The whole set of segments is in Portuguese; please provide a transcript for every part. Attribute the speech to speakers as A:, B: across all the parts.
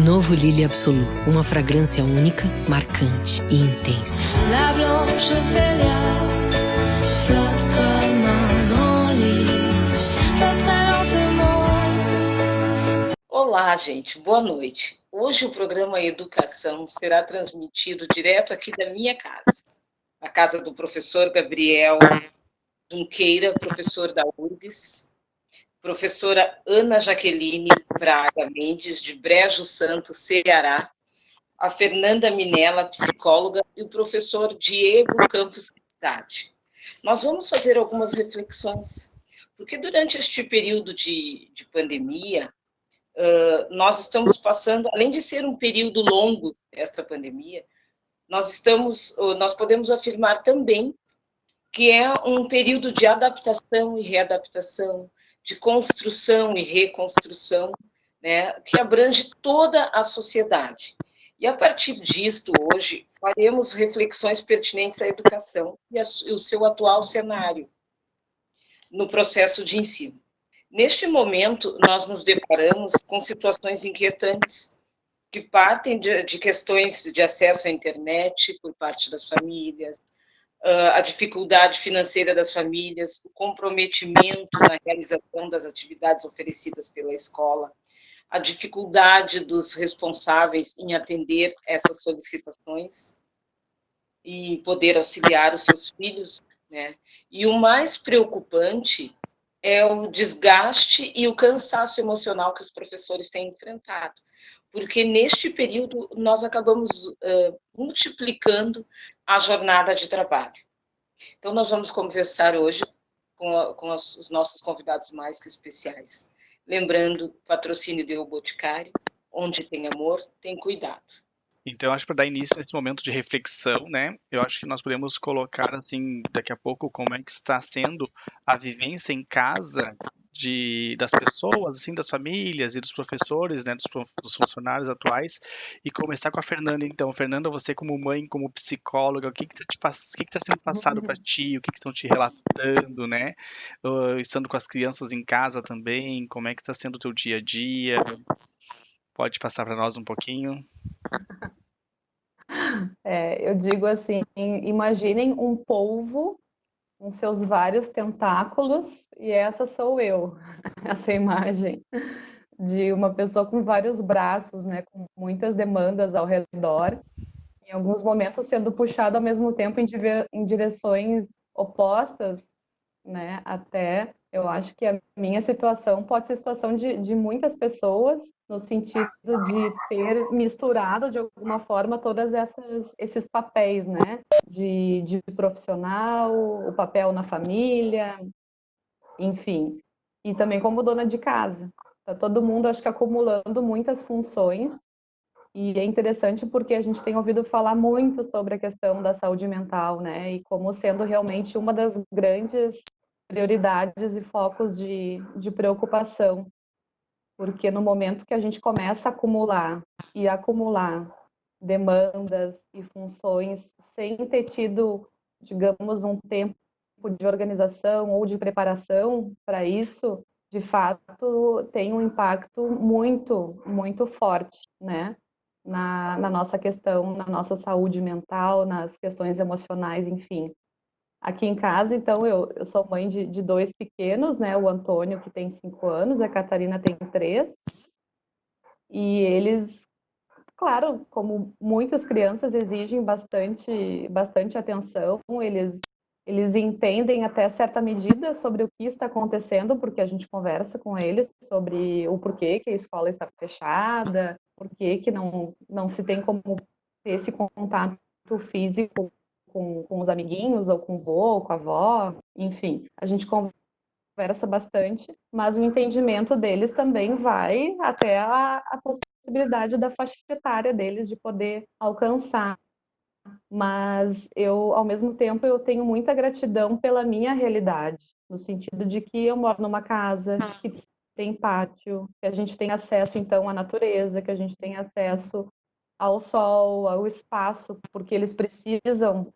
A: Novo Lily Absolu, uma fragrância única, marcante e intensa.
B: La blanche Ophélia flotte comme un grand lys, fait très lentement.
C: Olá, gente, boa noite. Hoje o programa Educação será transmitido direto aqui da minha casa, a casa do professor Gabriel Junqueira, professor da URGS, professora Ana Jaqueline Braga Mendes, de Brejo Santo, Ceará, a Fernanda Minella, psicóloga, e o professor Diego Campos Trindade. Nós vamos fazer algumas reflexões, porque durante este período de pandemia, nós estamos passando, além de ser um período longo, esta pandemia, nós podemos afirmar também que é um período de adaptação e readaptação, de construção e reconstrução, né, que abrange toda a sociedade. E a partir disto, hoje, faremos reflexões pertinentes à educação e o seu atual cenário no processo de ensino. Neste momento, nós nos deparamos com situações inquietantes que partem de questões de acesso à internet por parte das famílias, a dificuldade financeira das famílias, o comprometimento na realização das atividades oferecidas pela escola, a dificuldade dos responsáveis em atender essas solicitações e poder auxiliar os seus filhos, né? E o mais preocupante é o desgaste e o cansaço emocional que os professores têm enfrentado, porque neste período nós acabamos multiplicando a jornada de trabalho. Então, nós vamos conversar hoje com os nossos convidados mais que especiais. Lembrando, patrocínio de O Boticário, onde tem amor, tem cuidado.
D: Então, acho que para dar início nesse momento de reflexão, né, eu acho que nós podemos colocar, assim, daqui a pouco, como é que está sendo a vivência em casa das pessoas, assim, das famílias e dos professores, né, dos funcionários atuais, e começar com a Fernanda, então. Fernanda, você como mãe, como psicóloga, o que está sendo passado para ti, o que estão te relatando, né, estando com as crianças em casa também, como é que está sendo o teu dia a dia? Pode passar para nós um pouquinho?
E: Eu digo assim, imaginem um polvo com seus vários tentáculos, e essa sou eu, essa imagem de uma pessoa com vários braços, né, com muitas demandas ao redor, em alguns momentos sendo puxado ao mesmo tempo em direções opostas, né, até eu acho que a minha situação pode ser a situação de muitas pessoas, no sentido de ter misturado de alguma forma todas esses papéis, né, de profissional, o papel na família, enfim, e também como dona de casa. Tá todo mundo, acho que, acumulando muitas funções, e é interessante porque a gente tem ouvido falar muito sobre a questão da saúde mental, né, e como sendo realmente uma das grandes prioridades e focos de preocupação, porque no momento que a gente começa a acumular demandas e funções sem ter tido, digamos, um tempo de organização ou de preparação para isso, de fato tem um impacto muito, muito forte, né? Na nossa questão, na nossa saúde mental, nas questões emocionais, enfim. Aqui em casa, então, eu sou mãe de dois pequenos, né? O Antônio, que tem 5 anos, a Catarina tem 3. E eles, claro, como muitas crianças, exigem bastante atenção. Eles entendem até certa medida sobre o que está acontecendo, porque a gente conversa com eles sobre o porquê que a escola está fechada, porquê que não se tem como ter esse contato físico com os amiguinhos, ou com o vô, ou com a avó, enfim, a gente conversa bastante, mas o entendimento deles também vai até a possibilidade da faixa etária deles de poder alcançar. Mas eu, ao mesmo tempo, eu tenho muita gratidão pela minha realidade, no sentido de que eu moro numa casa que tem pátio, que a gente tem acesso, então, à natureza, que a gente tem acesso ao sol, ao espaço, porque eles estão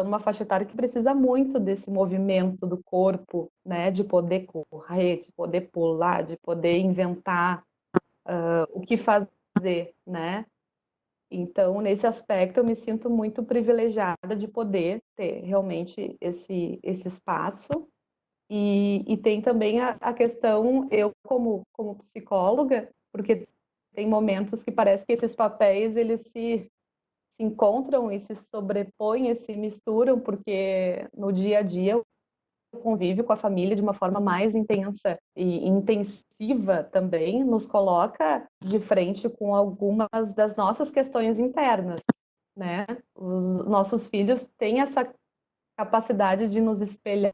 E: numa faixa etária que precisa muito desse movimento do corpo, né, de poder correr, de poder pular, de poder inventar o que fazer fazer, né? Então, nesse aspecto, eu me sinto muito privilegiada de poder ter realmente esse espaço. E tem também a questão, eu como psicóloga, porque tem momentos que parece que esses papéis, eles se encontram e se sobrepõem e se misturam, porque no dia a dia eu convívio com a família de uma forma mais intensa e intensiva também, nos coloca de frente com algumas das nossas questões internas, né? Os nossos filhos têm essa capacidade de nos espelhar.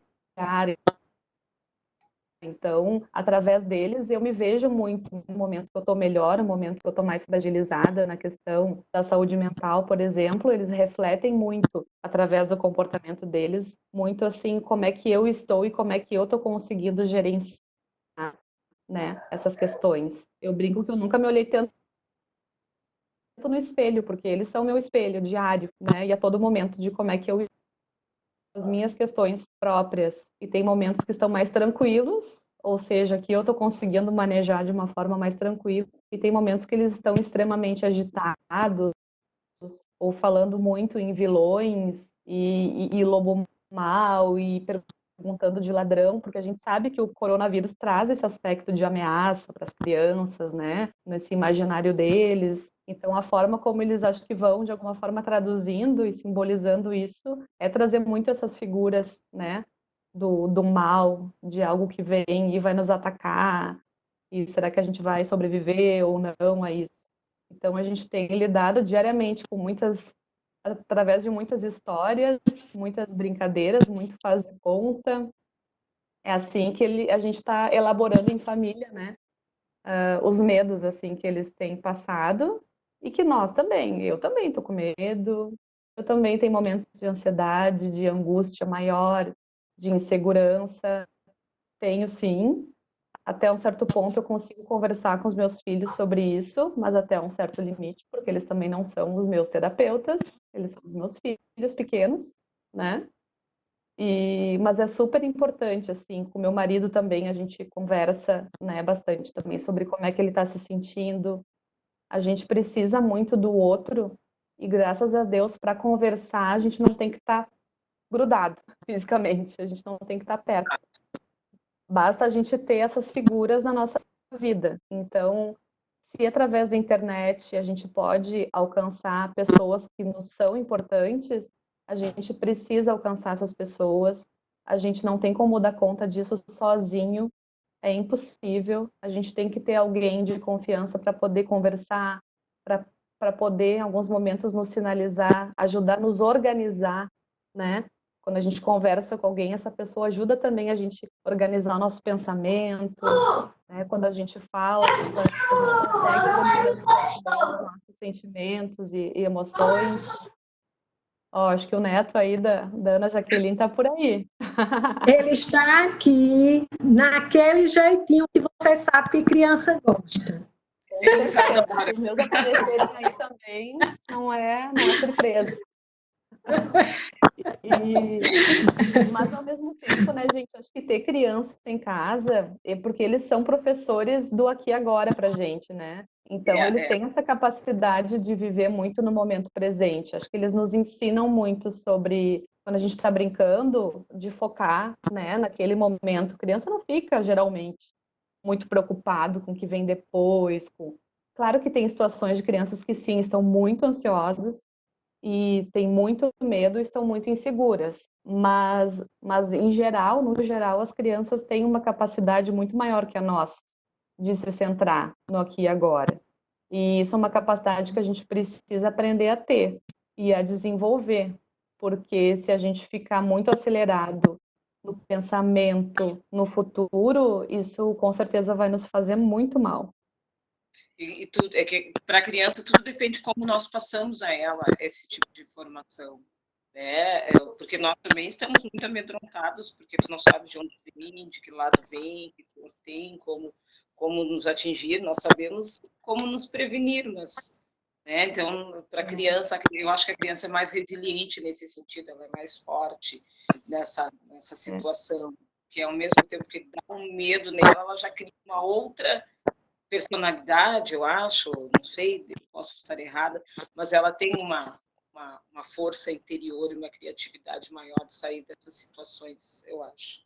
E: Então, através deles, eu me vejo muito no momento que eu estou melhor, no momento que eu estou mais fragilizada na questão da saúde mental, por exemplo, eles refletem muito, através do comportamento deles, muito assim, como é que eu estou e como é que eu estou conseguindo gerenciar, né, essas questões. Eu brinco que eu nunca me olhei tanto no espelho, porque eles são meu espelho diário, né, e a todo momento de como é que eu as minhas questões próprias. E tem momentos que estão mais tranquilos, ou seja, que eu estou conseguindo manejar de uma forma mais tranquila, e tem momentos que eles estão extremamente agitados, ou falando muito em vilões, e lobo mau, e perguntando de ladrão, porque a gente sabe que o coronavírus traz esse aspecto de ameaça para as crianças, né, nesse imaginário deles. Então, a forma como eles acho que vão, de alguma forma, traduzindo e simbolizando isso, é trazer muito essas figuras, né, do mal, de algo que vem e vai nos atacar, e será que a gente vai sobreviver ou não a isso? Então, a gente tem lidado diariamente com através de muitas histórias, muitas brincadeiras, muito faz de conta. É assim que a gente está elaborando em família, né? Os medos assim que eles têm passado e que nós também. Eu também estou com medo. Eu também tenho momentos de ansiedade, de angústia maior, de insegurança. Tenho sim. Até um certo ponto eu consigo conversar com os meus filhos sobre isso, mas até um certo limite, porque eles também não são os meus terapeutas, eles são os meus filhos pequenos, né? Mas é super importante, assim, com meu marido também a gente conversa, né, bastante também sobre como é que ele está se sentindo. A gente precisa muito do outro e graças a Deus para conversar a gente não tem que estar grudado fisicamente, a gente não tem que estar perto. Basta a gente ter essas figuras na nossa vida. Então, se através da internet a gente pode alcançar pessoas que nos são importantes, a gente precisa alcançar essas pessoas. A gente não tem como dar conta disso sozinho, é impossível. A gente tem que ter alguém de confiança para poder conversar, para poder, em alguns momentos, nos sinalizar, ajudar a nos organizar, né? Quando a gente conversa com alguém, essa pessoa ajuda também a gente organizar o nosso pensamento, né? Quando a gente fala, a gente consegue organizar os nossos sentimentos e emoções. Ó, acho que o neto aí da Ana Jaqueline está por aí.
F: Ele está aqui, naquele jeitinho que você sabe que criança gosta.
E: Os meus aparecerem aí também não é surpresa. Mas ao mesmo tempo, né, gente, acho que ter criança em casa é porque eles são professores do aqui e agora pra gente, né? Então eles têm essa capacidade de viver muito no momento presente. Acho que eles nos ensinam muito sobre quando a gente está brincando, de focar, né, naquele momento. A criança não fica geralmente muito preocupado com o que vem depois. Claro que tem situações de crianças que sim estão muito ansiosas e têm muito medo e estão muito inseguras, mas em geral, no geral, as crianças têm uma capacidade muito maior que a nossa de se centrar no aqui e agora. E isso é uma capacidade que a gente precisa aprender a ter e a desenvolver, porque se a gente ficar muito acelerado no pensamento, no futuro, isso com certeza vai nos fazer muito mal.
C: E tudo, é que para a criança tudo depende de como nós passamos a ela esse tipo de informação, né? Porque nós também estamos muito amedrontados, porque tu não sabe de onde vem, de que lado vem, que cor tem, como nos atingir. Nós sabemos como nos prevenir, mas, né? Então, para a criança, eu acho que a criança é mais resiliente nesse sentido, ela é mais forte nessa situação, que ao mesmo tempo que dá um medo nela, ela já cria uma outra personalidade, eu acho, não sei, posso estar errada, mas ela tem uma força interior e uma criatividade maior de sair dessas situações, eu acho.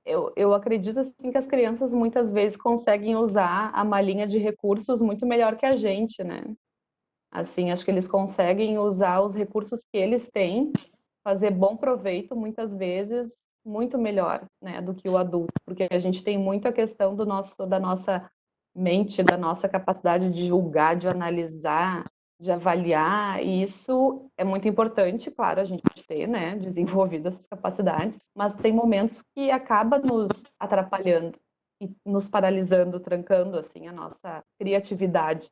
E: Eu acredito assim que as crianças muitas vezes conseguem usar a malinha de recursos muito melhor que a gente, né? Assim, acho que eles conseguem usar os recursos que eles têm, fazer bom proveito muitas vezes muito melhor, né, do que o adulto, porque a gente tem muito a questão da nossa mente, da nossa capacidade de julgar, de analisar, de avaliar, e isso é muito importante, claro, a gente ter, né, desenvolvido essas capacidades, mas tem momentos que acaba nos atrapalhando e nos paralisando, trancando, assim, a nossa criatividade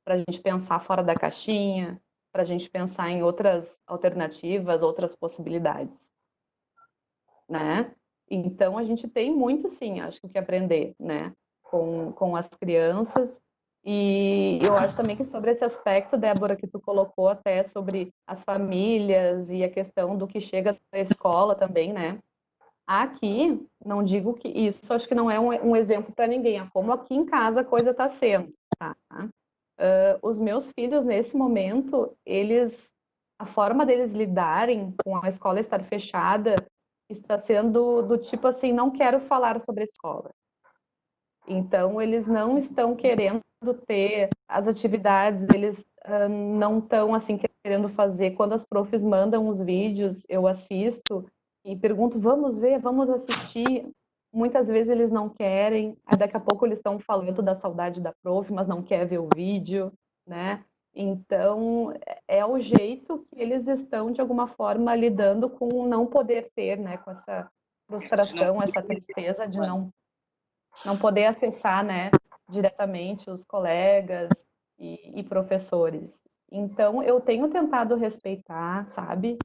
E: para a gente pensar fora da caixinha, para a gente pensar em outras alternativas, outras possibilidades, né? Então, a gente tem muito, sim, acho que aprender, né, com as crianças. E eu acho também que sobre esse aspecto, Débora, que tu colocou até sobre as famílias e a questão do que chega da escola também, né? Aqui, não digo que isso, acho que não é um exemplo para ninguém, é como aqui em casa a coisa está sendo, tá? Os meus filhos, nesse momento, a forma deles lidarem com a escola estar fechada está sendo do tipo assim, não quero falar sobre a escola. Então, eles não estão querendo ter as atividades, eles não estão assim querendo fazer. Quando as profs mandam os vídeos, eu assisto e pergunto, vamos ver, vamos assistir. Muitas vezes eles não querem, aí daqui a pouco eles estão falando da saudade da prof, mas não quer ver o vídeo, né? Então, é o jeito que eles estão, de alguma forma, lidando com não poder ter, né? Com essa frustração, essa tristeza de não poder acessar, né, diretamente os colegas e professores. Então, eu tenho tentado respeitar, sabe?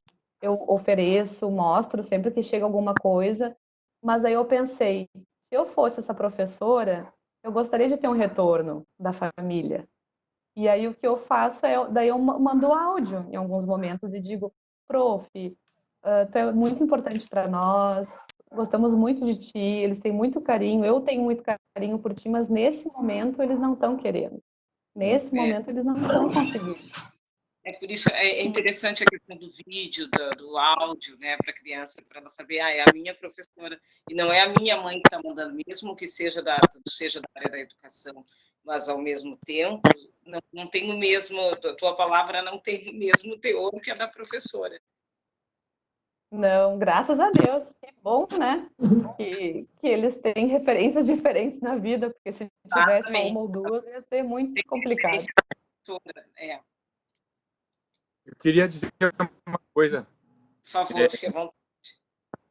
E: Eu ofereço, mostro sempre que chega alguma coisa, mas aí eu pensei, se eu fosse essa professora, eu gostaria de ter um retorno da família. E aí o que eu faço daí eu mando áudio em alguns momentos e digo, prof, tu é muito importante para nós, gostamos muito de ti, eles têm muito carinho, eu tenho muito carinho por ti, mas nesse momento eles não estão querendo. Nesse momento eles não estão conseguindo.
C: Por isso é interessante a questão do vídeo, do áudio, né, para a criança, para ela saber, é a minha professora, e não é a minha mãe que está mandando, mesmo que seja da área da educação, mas ao mesmo tempo não tem o mesmo, a tua palavra não tem o mesmo teor que a da professora.
E: Não, graças a Deus, que bom, né? Que eles têm referências diferentes na vida, porque se tivesse só uma ou duas, ia ser muito complicado.
G: Eu queria dizer uma coisa.
C: Por favor, fique à vontade.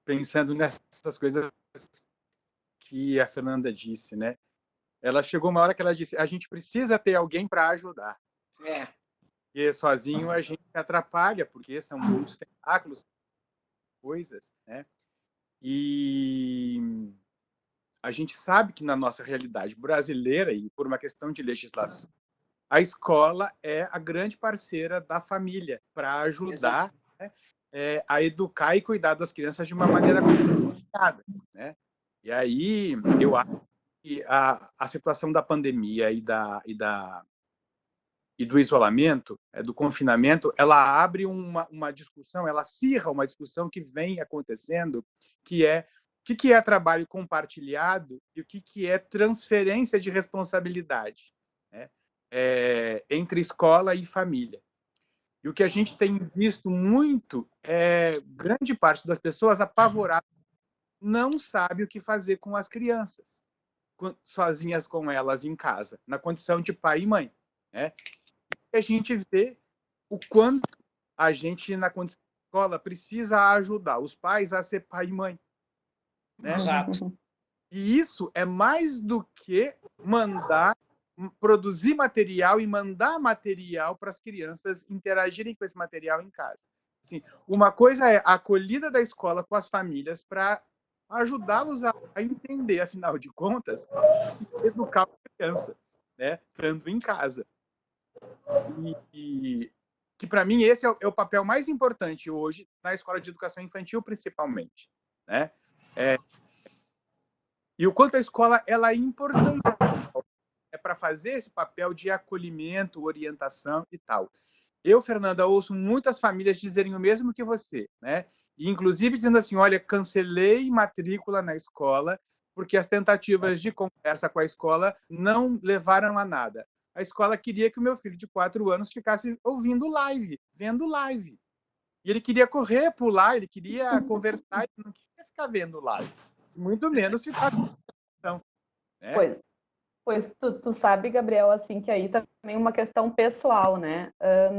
G: Pensando nessas coisas que a Fernanda disse, né? Ela chegou uma hora que ela disse, a gente precisa ter alguém para ajudar. E sozinho a gente atrapalha, porque são muitos tentáculos, coisas, né? E a gente sabe que na nossa realidade brasileira, e por uma questão de legislação, a escola é a grande parceira da família para ajudar, né, a educar e cuidar das crianças de uma maneira complicada, né? E aí eu acho que a situação da pandemia e do isolamento, do confinamento, ela abre uma discussão, ela acirra uma discussão que vem acontecendo, que é o que é trabalho compartilhado e o que é transferência de responsabilidade, né? Entre escola e família. E o que a gente tem visto muito é grande parte das pessoas apavoradas não sabe o que fazer com as crianças, sozinhas com elas em casa, na condição de pai e mãe, né? E a gente vê o quanto a gente, na condição de escola, precisa ajudar os pais a ser pai e mãe, né?
C: Exato.
G: E isso é mais do que produzir material e mandar material para as crianças interagirem com esse material em casa. Assim, uma coisa é a acolhida da escola com as famílias para ajudá-los a entender, afinal de contas, educar a criança, né, estando em casa. E que, para mim, esse é o papel mais importante hoje na escola de educação infantil, principalmente, né? E o quanto a escola ela é importante é para fazer esse papel de acolhimento, orientação e tal. Eu, Fernanda, ouço muitas famílias dizerem o mesmo que você, né? E, inclusive dizendo assim, olha, cancelei matrícula na escola porque as tentativas de conversa com a escola não levaram a nada. A escola queria que o meu filho de 4 anos ficasse ouvindo live, vendo live. E ele queria correr, pular, ele queria conversar, ele não queria ficar vendo live. Muito menos ficar... Então, né?
E: Pois tu sabe, Gabriel, assim, que aí também uma questão pessoal, né?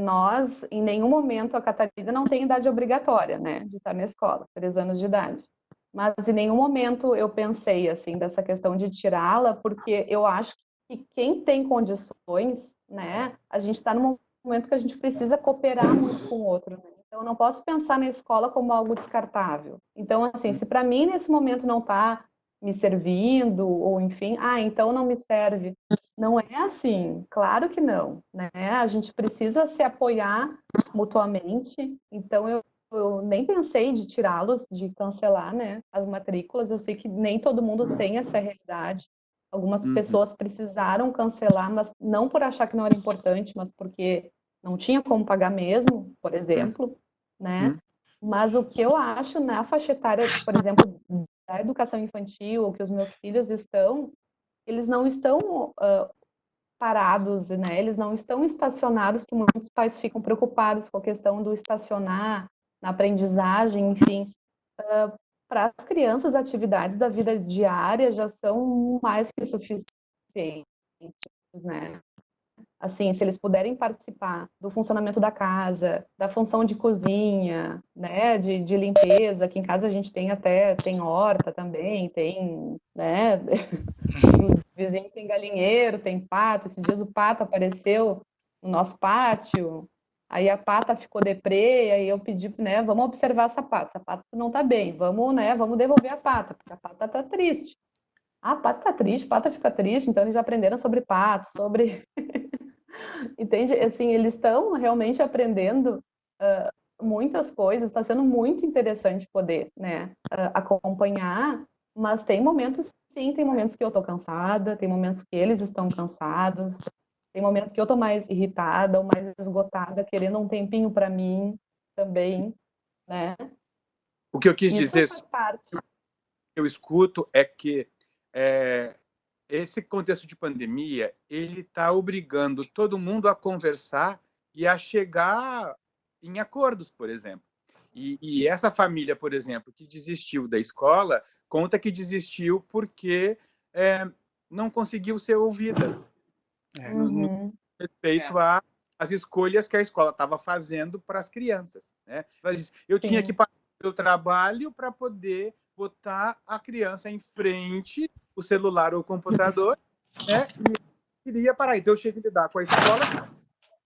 E: Nós, em nenhum momento, a Catarina não tem idade obrigatória, né? De estar na escola, 3 anos de idade. Mas em nenhum momento eu pensei, assim, dessa questão de tirá-la, porque eu acho que quem tem condições, né? A gente está num momento que a gente precisa cooperar muito com o outro, né? Então, eu não posso pensar na escola como algo descartável. Então, assim, se para mim, nesse momento, não está me servindo, ou enfim, então não me serve. Não é assim, claro que não, né? A gente precisa se apoiar mutuamente, então eu nem pensei de tirá-los, de cancelar, né, as matrículas, eu sei que nem todo mundo tem essa realidade, algumas pessoas precisaram cancelar, mas não por achar que não era importante, mas porque não tinha como pagar mesmo, por exemplo, né? Mas o que eu acho na faixa etária, por exemplo, da educação infantil, que os meus filhos estão, eles não estão parados, né? Eles não estão estacionados, que muitos pais ficam preocupados com a questão do estacionar na aprendizagem, enfim. Para as crianças, atividades da vida diária já são mais que suficientes, né? Assim, se eles puderem participar do funcionamento da casa, da função de cozinha, né, de limpeza, que em casa a gente tem horta também, tem, né, os vizinhos tem galinheiro, tem pato, esses dias o pato apareceu no nosso pátio, aí a pata ficou deprê, aí eu pedi, né, vamos observar essa pata não tá bem, vamos devolver a pata, porque a pata tá triste. A pata tá triste, a pata fica triste, então eles já aprenderam sobre pato, sobre... Entende? Assim, eles estão realmente aprendendo muitas coisas, está sendo muito interessante poder, né, acompanhar, mas tem momentos, sim, tem momentos que eu estou cansada, tem momentos que eles estão cansados, tem momentos que eu estou mais irritada ou mais esgotada, querendo um tempinho para mim também, né?
G: O que eu quis
E: Isso
G: dizer,
E: faz parte.
G: que eu escuto é que esse contexto de pandemia, ele está obrigando todo mundo a conversar e a chegar em acordos, por exemplo. E essa família, por exemplo, que desistiu da escola, conta que desistiu porque não conseguiu ser ouvida no respeito às escolhas que a escola estava fazendo para as crianças, né? Ela disse, eu tinha que parar o meu trabalho para poder botar a criança em frente o celular ou o computador, né? E queria parar. Então eu tinha que lidar com a escola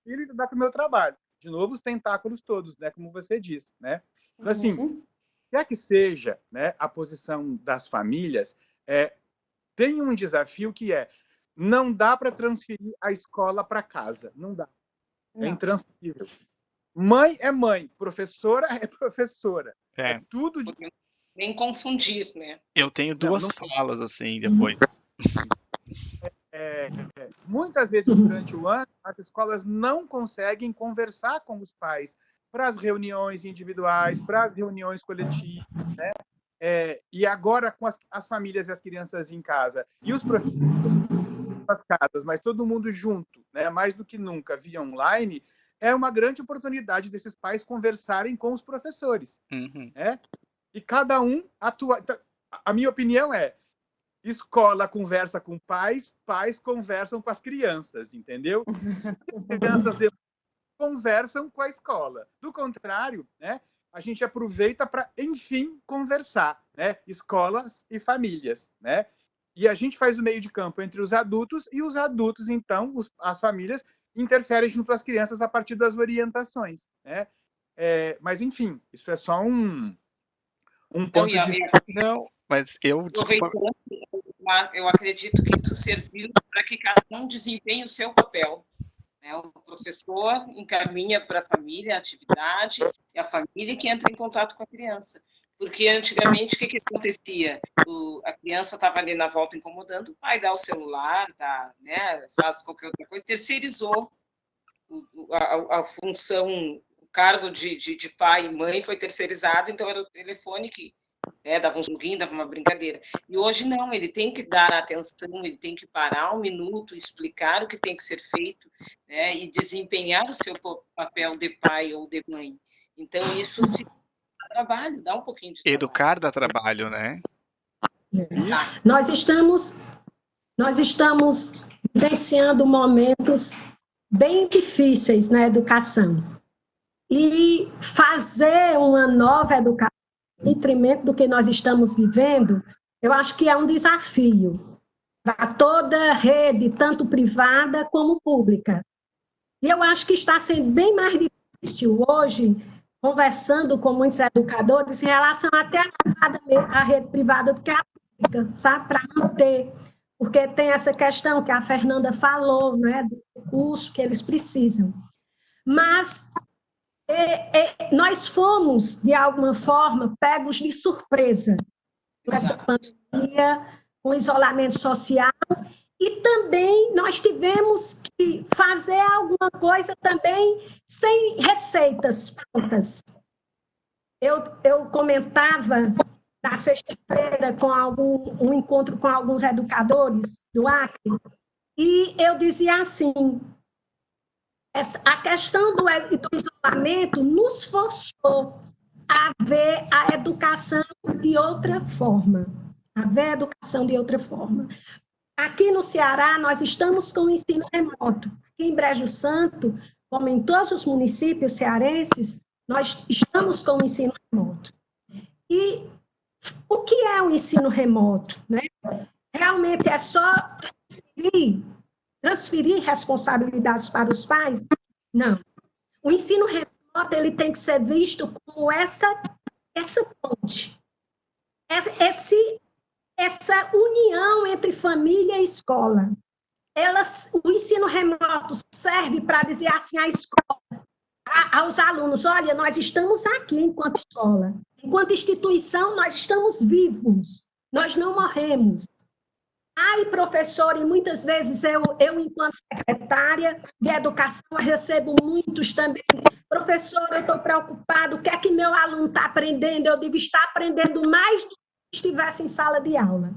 G: e lidar com o meu trabalho. De novo, os tentáculos todos, né? Como você disse, né? Então, assim, quer que seja, né, a posição das famílias, tem um desafio que não dá para transferir a escola para casa. Não dá. É intransferível. Mãe é mãe, professora é professora. É tudo de...
C: Nem confundir, né?
D: Eu tenho duas falas, assim, depois.
G: Muitas vezes, durante o ano, as escolas não conseguem conversar com os pais para as reuniões individuais, para as reuniões coletivas, né? E agora, com as famílias e as crianças em casa, e os professores nas casas, mas todo mundo junto, né? Mais do que nunca, via online, é uma grande oportunidade desses pais conversarem com os professores. Né? E cada um atua... A minha opinião escola conversa com pais, pais conversam com as crianças, entendeu? As crianças conversam com a escola. Do contrário, né, a gente aproveita para, enfim, conversar, né? Escolas e famílias, né? E a gente faz o meio de campo entre os adultos, e os adultos, então, as famílias, interferem junto às crianças a partir das orientações, né? Mas, enfim, isso é só um ponto de...
D: Não, mas eu
C: acredito que isso serviu para que cada um desempenhe o seu papel. Né? O professor encaminha para a família a atividade, é a família que entra em contato com a criança. Porque antigamente o que acontecia? A criança estava ali na volta incomodando, o pai dá o celular, né, faz qualquer outra coisa, terceirizou a função, o cargo de pai e mãe foi terceirizado, então era o telefone que dava um joguinho, dava uma brincadeira. E hoje não, ele tem que dar atenção, ele tem que parar um minuto, explicar o que tem que ser feito, né, e desempenhar o seu papel de pai ou de mãe. Então, isso se dá trabalho, dá um pouquinho de trabalho.
D: Educar dá trabalho, né?
F: Nós estamos vivenciando momentos bem difíceis na educação. E fazer uma nova educação, em detrimento do que nós estamos vivendo, eu acho que é um desafio para toda rede, tanto privada como pública. E eu acho que está sendo bem mais difícil hoje, conversando com muitos educadores, em relação até a rede privada do que a pública, sabe? Para manter. Porque tem essa questão que a Fernanda falou, né, do curso que eles precisam. Mas nós fomos, de alguma forma, pegos de surpresa com essa pandemia, com o isolamento social, e também nós tivemos que fazer alguma coisa também sem receitas prontas. Eu comentava na sexta-feira com um encontro com alguns educadores do Acre, e eu dizia assim, a questão do isolamento nos forçou a ver a educação de outra forma. Aqui no Ceará, nós estamos com o ensino remoto. Aqui em Brejo Santo, como em todos os municípios cearenses, nós estamos com o ensino remoto. E o que é o ensino remoto? Né? Realmente é só transferir responsabilidades para os pais? Não. O ensino remoto ele tem que ser visto como essa ponte, essa união entre família e escola. O ensino remoto serve para dizer assim à escola, aos alunos, olha, nós estamos aqui enquanto escola, enquanto instituição, nós estamos vivos, nós não morremos. Ai, professor, e muitas vezes eu enquanto secretária de educação, recebo muitos também. Professor, eu estou preocupado, o que é que meu aluno está aprendendo? Eu digo, está aprendendo mais do que se estivesse em sala de aula.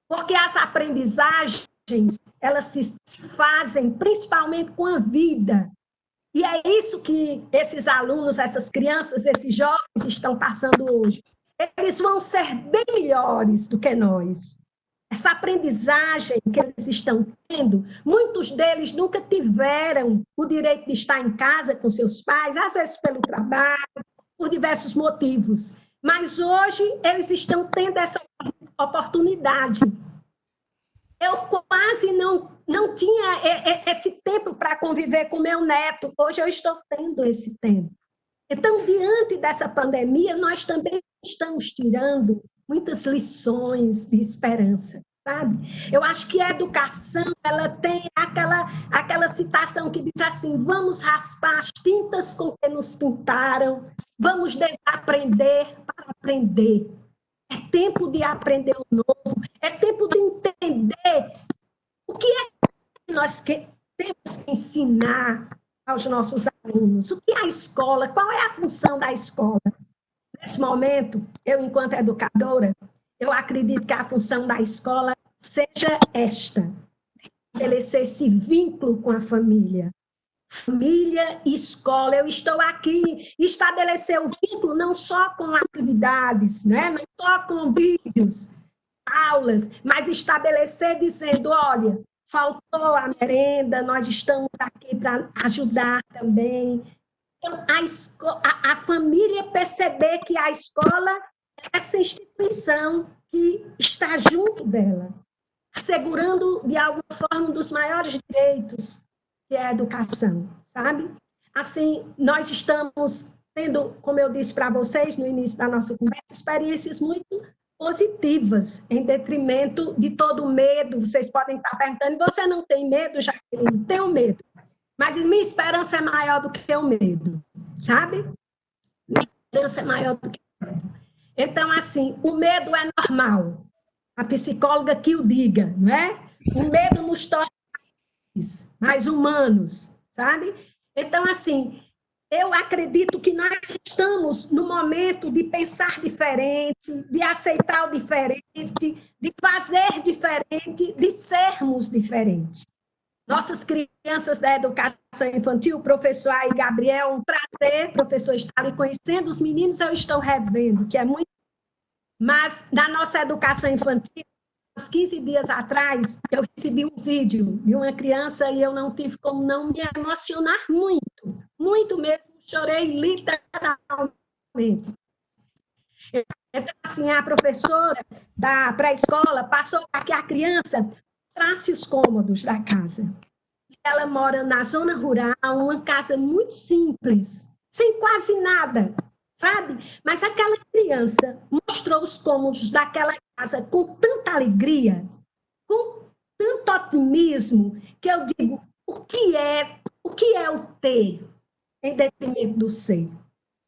F: Porque as aprendizagens, elas se fazem principalmente com a vida. E é isso que esses alunos, essas crianças, esses jovens estão passando hoje. Eles vão ser bem melhores do que nós. Essa aprendizagem que eles estão tendo, muitos deles nunca tiveram o direito de estar em casa com seus pais, às vezes pelo trabalho, por diversos motivos. Mas hoje eles estão tendo essa oportunidade. Eu quase não tinha esse tempo para conviver com meu neto. Hoje eu estou tendo esse tempo. Então, diante dessa pandemia, nós também estamos tirando muitas lições de esperança, sabe? Eu acho que a educação, ela tem aquela citação que diz assim, vamos raspar as tintas com que nos pintaram, vamos desaprender para aprender. É tempo de aprender o novo, é tempo de entender o que é que nós temos que ensinar aos nossos alunos, o que é a escola, qual é a função da escola. Nesse momento, eu, enquanto educadora, eu acredito que a função da escola seja esta, estabelecer esse vínculo com a família. Família e escola, eu estou aqui, estabelecer o vínculo não só com atividades, né? Não só com vídeos, aulas, mas estabelecer dizendo, olha, faltou a merenda, nós estamos aqui para ajudar também. Então, a família perceber que a escola é essa instituição que está junto dela, assegurando, de alguma forma, um dos maiores direitos, que é a educação, sabe? Assim, nós estamos tendo, como eu disse para vocês no início da nossa conversa, experiências muito positivas, em detrimento de todo o medo. Vocês podem estar perguntando, você não tem medo, Jaqueline? Tenho medo. Mas minha esperança é maior do que o medo, sabe? Minha esperança é maior do que o medo. Então, assim, o medo é normal. A psicóloga que o diga, não é? O medo nos torna mais humanos, sabe? Então, assim, eu acredito que nós estamos no momento de pensar diferente, de aceitar o diferente, de fazer diferente, de sermos diferentes. Nossas crianças da educação infantil, o professor aí, Gabriel, um prazer, professor, estar ali conhecendo os meninos, eu estou revendo, que é muito. Mas na nossa educação infantil, uns 15 dias atrás, eu recebi um vídeo de uma criança e eu não tive como não me emocionar muito, muito mesmo, chorei literalmente. Então, assim, a professora da pré-escola passou para que a criança trace os cômodos da casa. Ela mora na zona rural, uma casa muito simples, sem quase nada, sabe? Mas aquela criança mostrou os cômodos daquela casa com tanta alegria, com tanto otimismo, que eu digo, o que é o ter em detrimento do ser?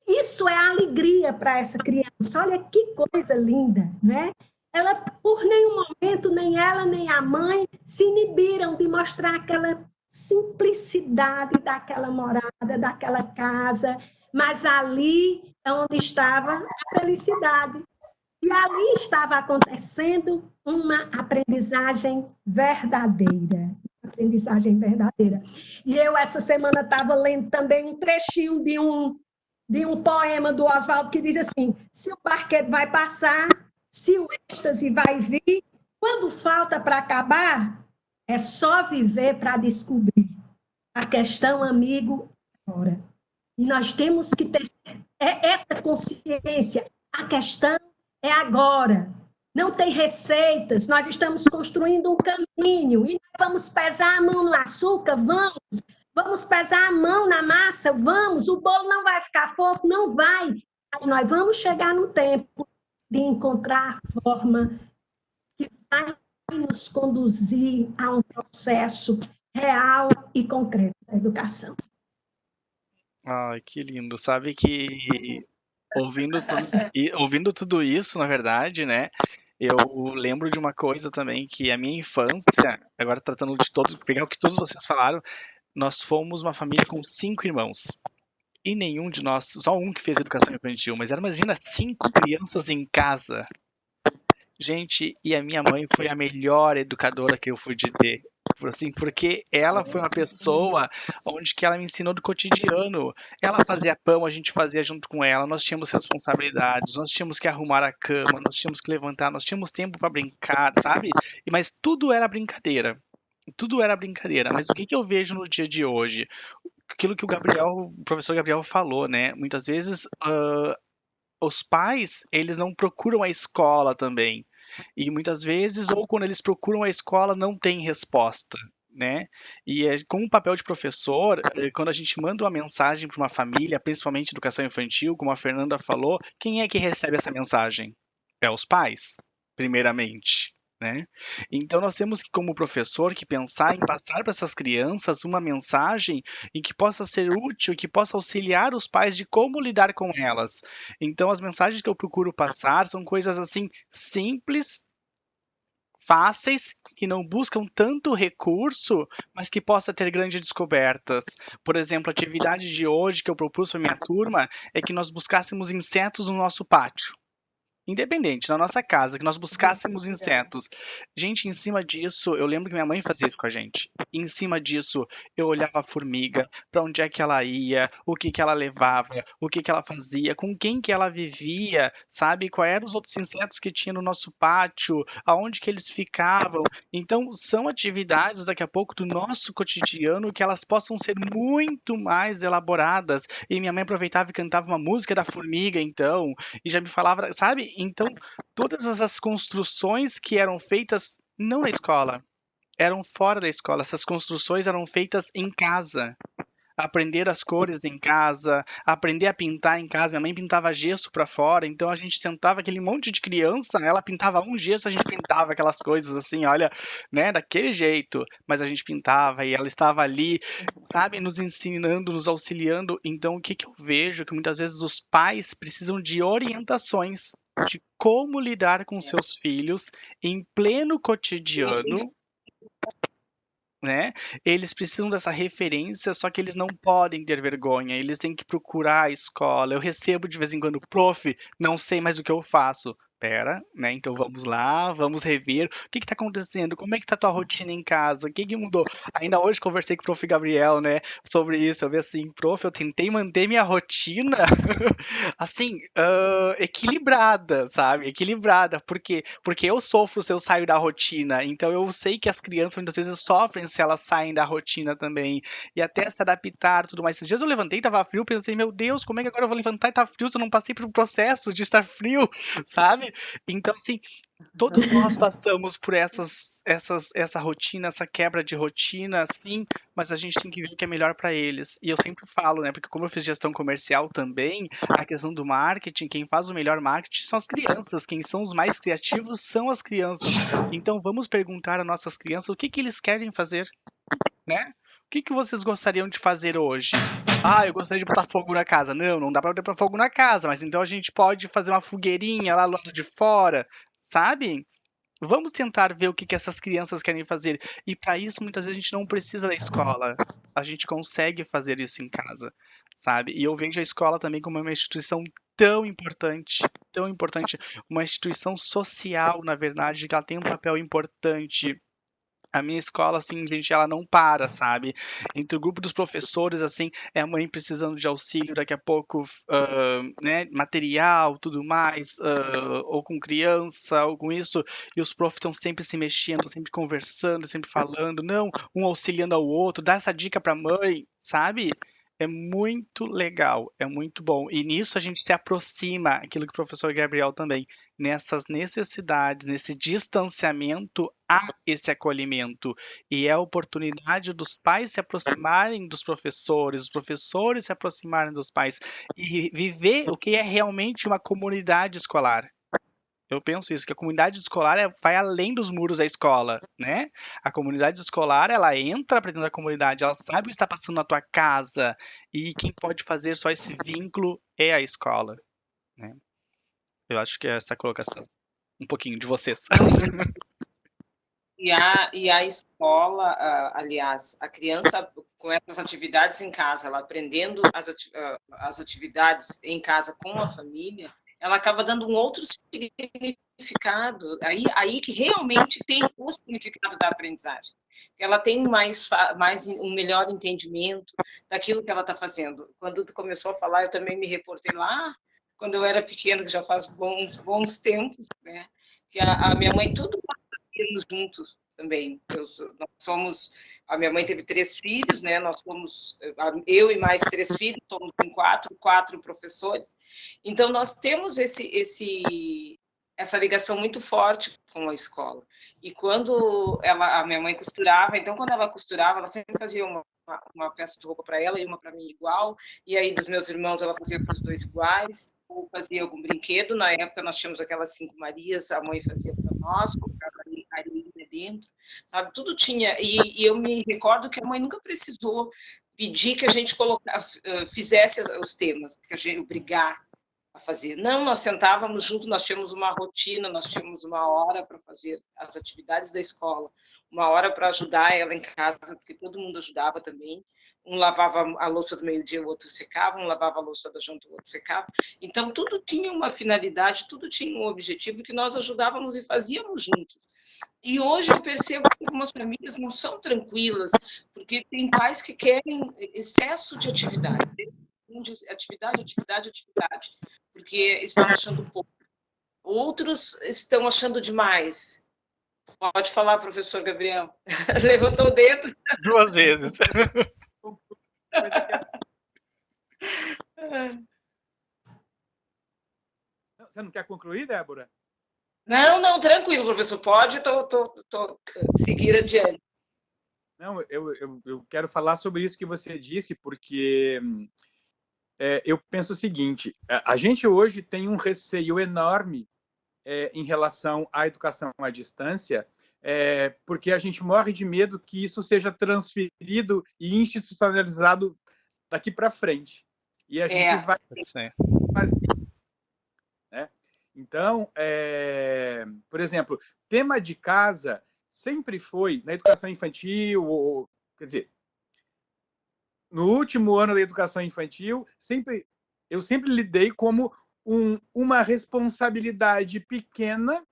F: Isso é alegria para essa criança. Olha que coisa linda, né? Ela, por nenhum momento, nem ela, nem a mãe se inibiram de mostrar aquela simplicidade daquela morada, daquela casa, mas ali é onde estava a felicidade. E ali estava acontecendo uma aprendizagem verdadeira. Aprendizagem verdadeira. E eu, essa semana, estava lendo também um trechinho de um poema do Oswaldo que diz assim: se o barquete vai passar, se o êxtase vai vir, quando falta para acabar, é só viver para descobrir. A questão, amigo, é agora. E nós temos que ter essa consciência. A questão é agora. Não tem receitas, nós estamos construindo um caminho e nós vamos pesar a mão no açúcar, vamos pesar a mão na massa, vamos, o bolo não vai ficar fofo, não vai, mas nós vamos chegar no tempo de encontrar a forma que vai nos conduzir a um processo real e concreto da educação.
D: Ai, que lindo. Sabe que ouvindo tudo isso, na verdade, né? Eu lembro de uma coisa também, que a minha infância, agora tratando de todos, pegar o que todos vocês falaram, nós fomos uma família com 5 irmãos. E nenhum de nós, só um que fez educação infantil, mas imagina 5 crianças em casa. Gente, e a minha mãe foi a melhor educadora que eu pude ter. Assim, porque ela foi uma pessoa onde que ela me ensinou do cotidiano. Ela fazia pão, a gente fazia junto com ela, nós tínhamos responsabilidades, nós tínhamos que arrumar a cama, nós tínhamos que levantar, nós tínhamos tempo para brincar, sabe? Mas tudo era brincadeira. Tudo era brincadeira. Mas o que eu vejo no dia de hoje? Aquilo que o professor Gabriel falou, né? Muitas vezes os pais, eles não procuram a escola também. E muitas vezes, ou quando eles procuram a escola, não tem resposta, né? E com o papel de professor, quando a gente manda uma mensagem para uma família, principalmente educação infantil, como a Fernanda falou, quem é que recebe essa mensagem? É os pais, primeiramente. Né? Então nós temos que, como professor, que pensar em passar para essas crianças uma mensagem em que possa ser útil, que possa auxiliar os pais de como lidar com elas. Então as mensagens que eu procuro passar são coisas assim simples, fáceis, que não buscam tanto recurso, mas que possa ter grandes descobertas. Por exemplo, a atividade de hoje que eu propus para minha turma é que nós buscássemos insetos no nosso pátio. Independente, na nossa casa, que nós buscássemos insetos. Gente, em cima disso, eu lembro que minha mãe fazia isso com a gente. Em cima disso, eu olhava a formiga, para onde é que ela ia, o que que ela levava, o que que ela fazia, com quem que ela vivia, sabe? Quais eram os outros insetos que tinha no nosso pátio, aonde que eles ficavam. Então, são atividades, daqui a pouco, do nosso cotidiano que elas possam ser muito mais elaboradas. E minha mãe aproveitava e cantava uma música da formiga, então, e já me falava, sabe? Então, todas essas construções que eram feitas não na escola, eram fora da escola. Essas construções eram feitas em casa. Aprender as cores em casa, aprender a pintar em casa. Minha mãe pintava gesso para fora, então a gente sentava aquele monte de criança, ela pintava um gesso, a gente pintava aquelas coisas assim, olha, né, daquele jeito, mas a gente pintava e ela estava ali, sabe, nos ensinando, nos auxiliando. Então o que eu vejo? Que muitas vezes os pais precisam de orientações de como lidar com seus filhos em pleno cotidiano, né? Eles precisam dessa referência, só que eles não podem ter vergonha, eles têm que procurar a escola. Eu recebo de vez em quando, prof, não sei mais o que eu faço. Pera, né? Então vamos lá, vamos rever. O que está acontecendo? Como é que tá a tua rotina em casa? O que mudou? Ainda hoje conversei com o prof. Gabriel, né, sobre isso. Eu vi assim, prof, eu tentei manter minha rotina assim, equilibrada, sabe? Equilibrada. Por quê? Porque eu sofro se eu saio da rotina. Então eu sei que as crianças muitas vezes sofrem se elas saem da rotina também. E até se adaptar e tudo mais. Esses dias eu levantei, tava frio, pensei, meu Deus, como é que agora eu vou levantar e tá frio se eu não passei pelo processo de estar frio, sabe? Então, assim, todos nós passamos por essa rotina, essa quebra de rotina, sim, mas a gente tem que ver o que é melhor para eles. E eu sempre falo, né, porque como eu fiz gestão comercial também, a questão do marketing, quem faz o melhor marketing são as crianças, quem são os mais criativos são as crianças. Então, vamos perguntar às nossas crianças o que eles querem fazer, né? O que vocês gostariam de fazer hoje? Ah, eu gostaria de botar fogo na casa. Não, não dá pra botar fogo na casa, mas então a gente pode fazer uma fogueirinha lá do lado de fora, sabe? Vamos tentar ver o que essas crianças querem fazer. E para isso, muitas vezes, a gente não precisa da escola. A gente consegue fazer isso em casa, sabe? E eu vejo a escola também como uma instituição tão importante, uma instituição social, na verdade, que ela tem um papel importante. A minha escola, assim, gente, ela não para, sabe? Entre o grupo dos professores, assim, é a mãe precisando de auxílio, daqui a pouco, né, material, tudo mais, ou com criança, ou com isso, e os profs estão sempre se mexendo, sempre conversando, sempre falando, não, um auxiliando ao outro, dá essa dica pra mãe, sabe? É muito legal, é muito bom. E nisso a gente se aproxima, aquilo que o professor Gabriel também, nessas necessidades, nesse distanciamento, há esse acolhimento. E é a oportunidade dos pais se aproximarem dos professores, os professores se aproximarem dos pais e viver o que é realmente uma comunidade escolar. Eu penso isso, que a comunidade escolar vai além dos muros da escola, né? A comunidade escolar, ela entra para dentro da comunidade, ela sabe o que está passando na tua casa e quem pode fazer só esse vínculo é a escola, né? Eu acho que é essa colocação. Um pouquinho de vocês.
C: E a escola, aliás, a criança com essas atividades em casa, ela aprendendo as atividades em casa com a família, ela acaba dando um outro significado, aí que realmente tem o significado da aprendizagem. Ela tem mais um melhor entendimento daquilo que ela está fazendo. Quando tu começou a falar, eu também me reportei lá, quando eu era pequena, que já faz bons tempos, né? Que a minha mãe, tudo juntos também. A minha mãe teve 3 filhos, né? Nós somos, eu e mais 3 filhos, somos em 4 professores. Então nós temos essa ligação muito forte com a escola. E quando a minha mãe costurava, então quando ela costurava, ela sempre fazia uma peça de roupa para ela e uma para mim igual, e aí dos meus irmãos ela fazia para os 2 iguais, ou fazia algum brinquedo. Na época nós tínhamos aquelas 5 Marias, a mãe fazia para nós, colocava carinha dentro, sabe? Tudo tinha, e eu me recordo que a mãe nunca precisou pedir que a gente fizesse os temas, que a gente brigar a fazer. Não, nós sentávamos juntos, nós tínhamos uma rotina, nós tínhamos uma hora para fazer as atividades da escola, uma hora para ajudar ela em casa, porque todo mundo ajudava também. Um lavava a louça do meio-dia, o outro secava, um lavava a louça da janta, o outro secava. Então, tudo tinha uma finalidade, tudo tinha um objetivo que nós ajudávamos e fazíamos juntos. E hoje eu percebo que algumas famílias não são tranquilas, porque tem pais que querem excesso de atividade. Atividade, porque estão achando pouco. Outros estão achando demais. Pode falar, professor Gabriel. Levantou o dedo.
D: 2 vezes.
G: Você não quer concluir, Débora?
C: Não, tranquilo, professor. Pode, tô seguir adiante.
G: Não, eu quero falar sobre isso que você disse, porque eu penso o seguinte: a gente hoje tem um receio enorme em relação à educação à distância, porque a gente morre de medo que isso seja transferido e institucionalizado daqui para frente. E a gente vai fazer. Né? Então, por exemplo, tema de casa sempre foi, na educação infantil, quer dizer, no último ano da educação infantil, eu sempre lidei como uma responsabilidade pequena,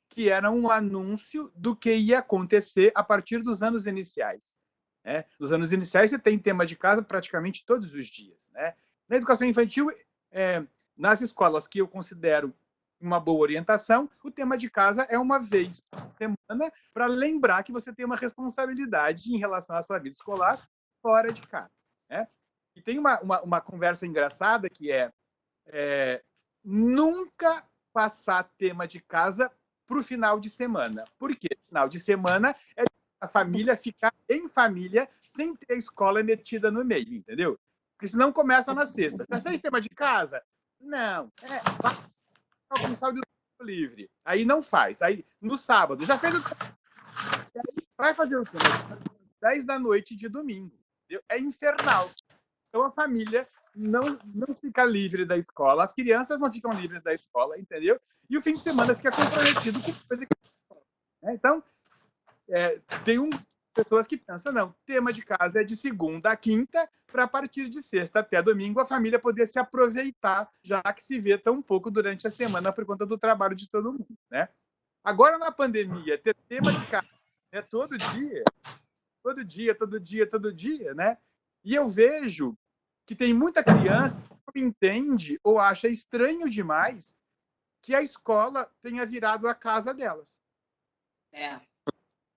G: que era um anúncio do que ia acontecer a partir dos anos iniciais. Né? Nos anos iniciais, você tem tema de casa praticamente todos os dias. Né? Na educação infantil, nas escolas que eu considero uma boa orientação, o tema de casa é uma vez por semana, para lembrar que você tem uma responsabilidade em relação à sua vida escolar fora de casa. Né? E tem uma conversa engraçada que nunca passar tema de casa para o final de semana. Por quê? Final de semana é a família ficar em família sem ter a escola metida no meio, entendeu? Porque senão começa na sexta. Já fez tema de casa? Não. Vai sábado livre. Aí não faz. Aí no sábado. Já fez o... Vai fazer o tema 10 da noite de domingo. Entendeu? É infernal. Então a família não fica livre da escola, as crianças não ficam livres da escola, entendeu? E o fim de semana fica comprometido com coisa que... Então, tem pessoas que pensam, não, tema de casa é de segunda a quinta, para a partir de sexta até domingo a família poder se aproveitar, já que se vê tão pouco durante a semana por conta do trabalho de todo mundo, né? Agora, na pandemia, ter tema de casa todo dia, né? E eu vejo que tem muita criança que não entende ou acha estranho demais que a escola tenha virado a casa delas.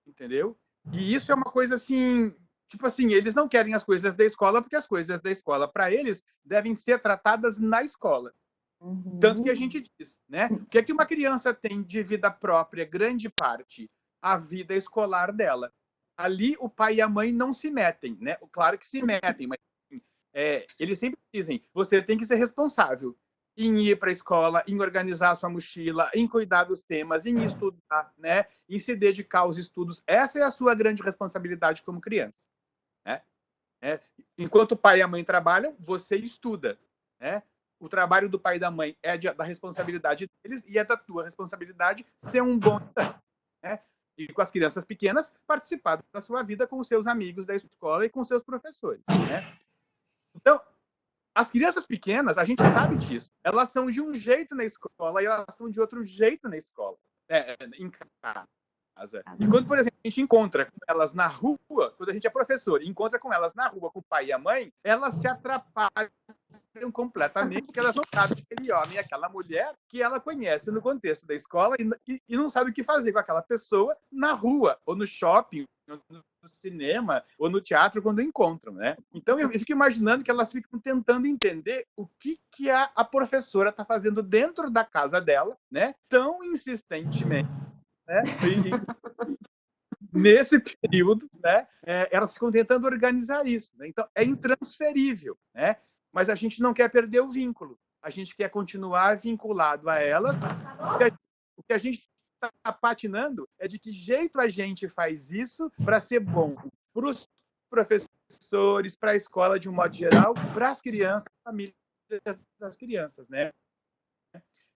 G: Entendeu? E isso é uma coisa assim, tipo assim, eles não querem as coisas da escola porque as coisas da escola, para eles, devem ser tratadas na escola. Tanto que a gente diz, né? O que é que uma criança tem de vida própria, grande parte? A vida escolar dela. Ali, o pai e a mãe não se metem, né? Claro que se metem, mas eles sempre dizem, você tem que ser responsável em ir para a escola, em organizar a sua mochila, em cuidar dos temas, em estudar, né? Em se dedicar aos estudos. Essa é a sua grande responsabilidade como criança. Né? Enquanto o pai e a mãe trabalham, você estuda. Né? O trabalho do pai e da mãe é da responsabilidade deles e é da tua responsabilidade ser um bom estudante. Né? E com as crianças pequenas, participar da sua vida com os seus amigos da escola e com os seus professores. Né? Então, as crianças pequenas, a gente sabe disso. Elas são de um jeito na escola e elas são de outro jeito na escola, em casa. E quando, por exemplo, a gente encontra com elas na rua, quando a gente é professor e encontra com elas na rua com o pai e a mãe, elas se atrapalham completamente, porque elas não sabem aquele homem, aquela mulher que ela conhece no contexto da escola e não sabe o que fazer com aquela pessoa na rua, ou no shopping, no cinema, ou no teatro, quando encontram, né? Então, eu fico imaginando que elas ficam tentando entender o que a professora está fazendo dentro da casa dela, né? Tão insistentemente, né? Nesse período, né? Elas ficam tentando organizar isso, né? Então, é intransferível, né? Mas a gente não quer perder o vínculo. A gente quer continuar vinculado a elas. O que a gente está patinando é de que jeito a gente faz isso para ser bom para os professores, para a escola de um modo geral, para as crianças, famílias das crianças, né?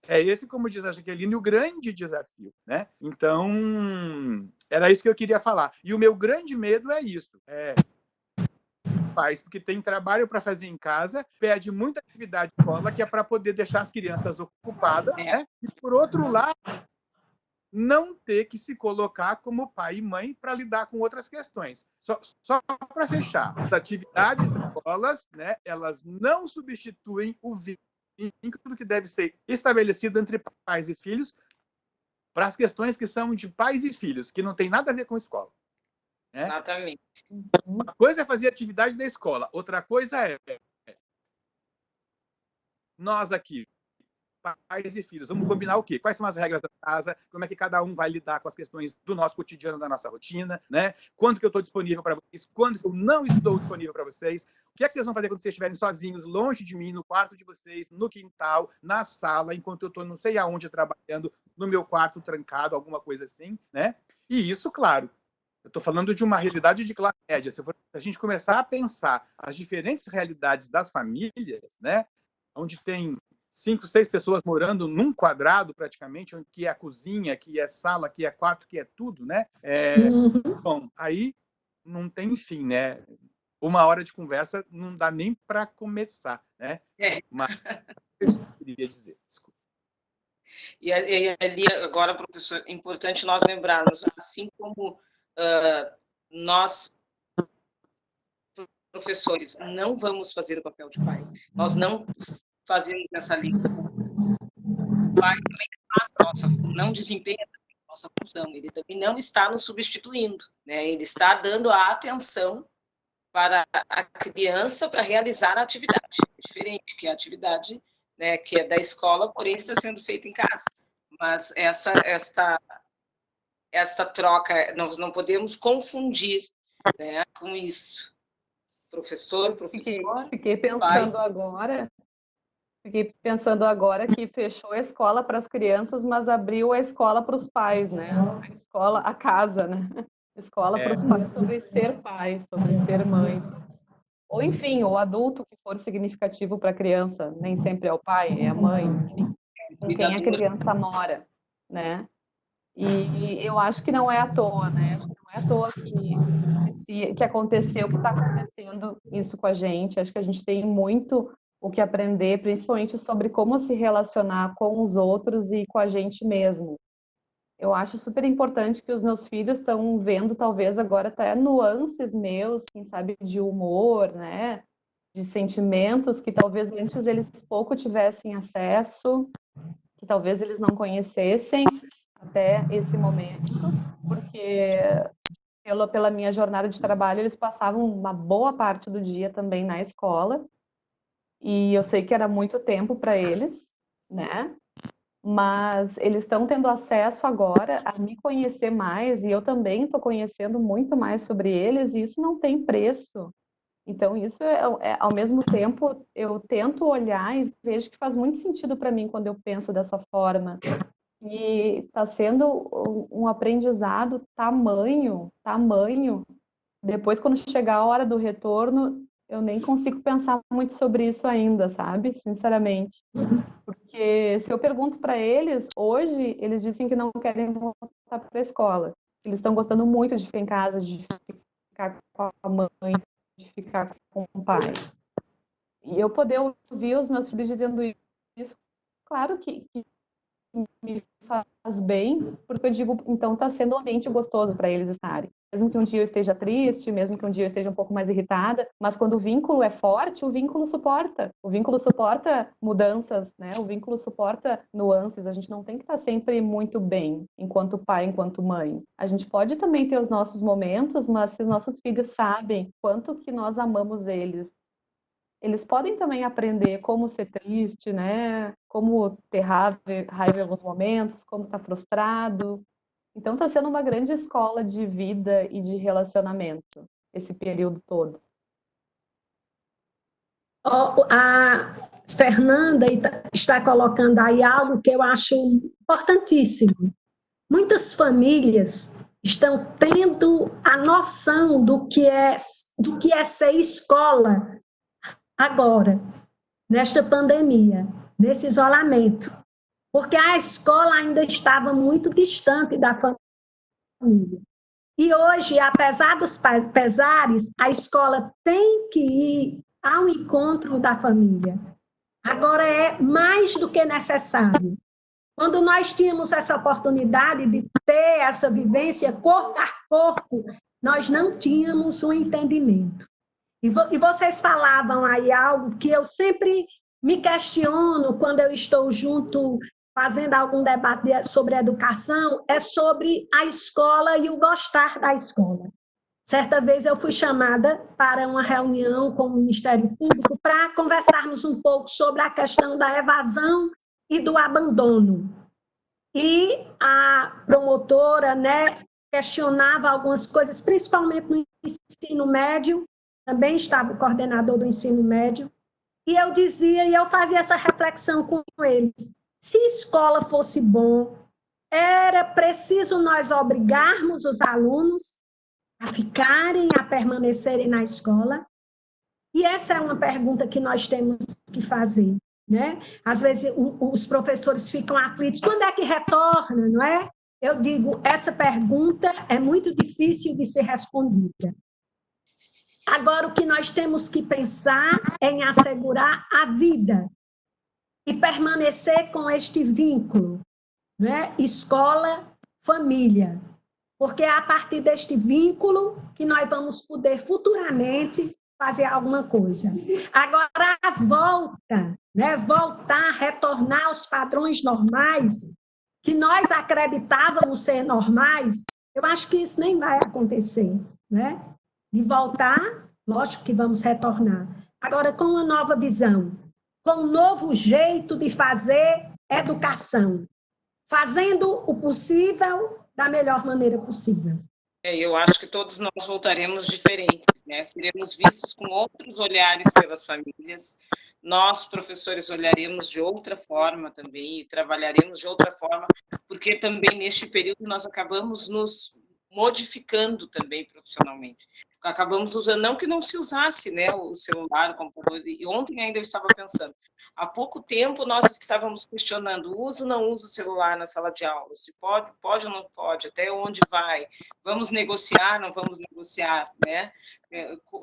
G: É esse, como diz a Jaqueline, o grande desafio, né? Então, era isso que eu queria falar. E o meu grande medo é isso. Faz, porque tem trabalho para fazer em casa, pede muita atividade de escola, que é para poder deixar as crianças ocupadas, né? E, por outro lado, não ter que se colocar como pai e mãe para lidar com outras questões. Só para fechar, as atividades das escolas, né, elas não substituem o vínculo que deve ser estabelecido entre pais e filhos para as questões que são de pais e filhos, que não tem nada a ver com a escola. Né?
C: Exatamente.
G: Uma coisa é fazer atividade da escola, outra coisa é nós aqui, pais e filhos, vamos combinar o quê? Quais são as regras da casa? Como é que cada um vai lidar com as questões do nosso cotidiano, da nossa rotina, né? Quando que eu estou disponível para vocês? Quando que eu não estou disponível para vocês? O que é que vocês vão fazer quando vocês estiverem sozinhos, longe de mim, no quarto de vocês, no quintal, na sala, enquanto eu estou não sei aonde trabalhando, no meu quarto trancado, alguma coisa assim, né? E isso, claro, eu estou falando de uma realidade de classe média. Se a gente começar a pensar as diferentes realidades das famílias, né? Onde tem 5, 6 pessoas morando num quadrado, praticamente, onde que é a cozinha, que é sala, que é quarto, que é tudo, né? Bom, aí não tem fim, né? 1 hora de conversa não dá nem para começar, né? Mas eu queria dizer, desculpa.
C: E ali, agora, professor, é importante nós lembrarmos, assim como nós, professores, não vamos fazer o papel de pai, nós não fazemos essa linha. O pai também não desempenha a nossa função, ele também não está nos substituindo, né? Ele está dando a atenção para a criança para realizar a atividade. É diferente, que a atividade, né, que é da escola, porém está sendo feita em casa. Mas esta troca, nós não podemos confundir, né, com isso. Professor,
E: Fiquei pensando agora que fechou a escola para as crianças, mas abriu a escola para os pais, né? A escola, a casa, né? Escola para os pais sobre ser pais, sobre ser mães. Ou, enfim, o adulto que for significativo para a criança, nem sempre é o pai, é a mãe, enfim, com quem a criança mora, né? E eu acho que não é à toa, né? Acho que não é à toa que aconteceu, que está acontecendo isso com a gente. Acho que a gente tem muito o que aprender, principalmente sobre como se relacionar com os outros e com a gente mesmo. Eu acho super importante que os meus filhos estão vendo, talvez agora até nuances meus, quem sabe de humor, né? De sentimentos que talvez antes eles pouco tivessem acesso, que talvez eles não conhecessem até esse momento, porque pela minha jornada de trabalho eles passavam uma boa parte do dia também na escola, e eu sei que era muito tempo para eles, né? Mas eles estão tendo acesso agora a me conhecer mais, e eu também estou conhecendo muito mais sobre eles, e isso não tem preço. Então, isso ao mesmo tempo, eu tento olhar e vejo que faz muito sentido para mim quando eu penso dessa forma. E está sendo um aprendizado tamanho. Depois, quando chegar a hora do retorno, eu nem consigo pensar muito sobre isso ainda, sabe? Sinceramente. Porque se eu pergunto para eles, hoje, eles dizem que não querem voltar para a escola. Eles estão gostando muito de ficar em casa, de ficar com a mãe, de ficar com o pai. E eu poder ouvir os meus filhos dizendo isso, claro que me faz bem, porque eu digo, então está sendo um ambiente gostoso para eles estarem. Mesmo que um dia eu esteja triste, mesmo que um dia eu esteja um pouco mais irritada, mas quando o vínculo é forte, o vínculo suporta. O vínculo suporta mudanças, né? O vínculo suporta nuances. A gente não tem que estar sempre muito bem, enquanto pai, enquanto mãe. A gente pode também ter os nossos momentos, mas se os nossos filhos sabem quanto que nós amamos eles, eles podem também aprender como ser triste, né? Como ter raiva em alguns momentos, como estar frustrado. Então, está sendo uma grande escola de vida e de relacionamento, esse período todo.
F: A Fernanda está colocando aí algo que eu acho importantíssimo. Muitas famílias estão tendo a noção do que é ser escola agora, nesta pandemia, nesse isolamento, porque a escola ainda estava muito distante da família. E hoje, apesar dos pesares, a escola tem que ir ao encontro da família. Agora é mais do que necessário. Quando nós tínhamos essa oportunidade de ter essa vivência corpo a corpo, nós não tínhamos um entendimento. E vocês falavam aí algo que eu sempre me questiono quando eu estou junto, fazendo algum debate sobre educação, é sobre a escola e o gostar da escola. Certa vez eu fui chamada para uma reunião com o Ministério Público para conversarmos um pouco sobre a questão da evasão e do abandono. E a promotora, né, questionava algumas coisas, principalmente no ensino médio, também estava o coordenador do ensino médio, e eu dizia, e eu fazia essa reflexão com eles, se escola fosse bom, era preciso nós obrigarmos os alunos a ficarem, a permanecerem na escola? E essa é uma pergunta que nós temos que fazer. né? Às vezes os professores ficam aflitos, quando é que retorna, não é? Eu digo, essa pergunta é muito difícil de ser respondida. Agora, o que nós temos que pensar é em assegurar a vida e permanecer com este vínculo, né? Escola, família, porque é a partir deste vínculo que nós vamos poder futuramente fazer alguma coisa. Agora, a volta, né? Voltar, retornar aos padrões normais, que nós acreditávamos ser normais, eu acho que isso nem vai acontecer, né? De voltar, lógico que vamos retornar. Agora, com uma nova visão, com um novo jeito de fazer educação, fazendo o possível da melhor maneira possível.
C: Eu acho que todos nós voltaremos diferentes, né? Seremos vistos com outros olhares pelas famílias. Nós, professores, olharemos de outra forma também e trabalharemos de outra forma, porque também neste período nós acabamos nos modificando também profissionalmente. Acabamos usando, não que não se usasse, né, o celular, o computador, e ontem ainda eu estava pensando, há pouco tempo nós estávamos questionando, uso ou não uso o celular na sala de aula, se pode ou não pode, até onde vai, vamos negociar, não vamos negociar, né,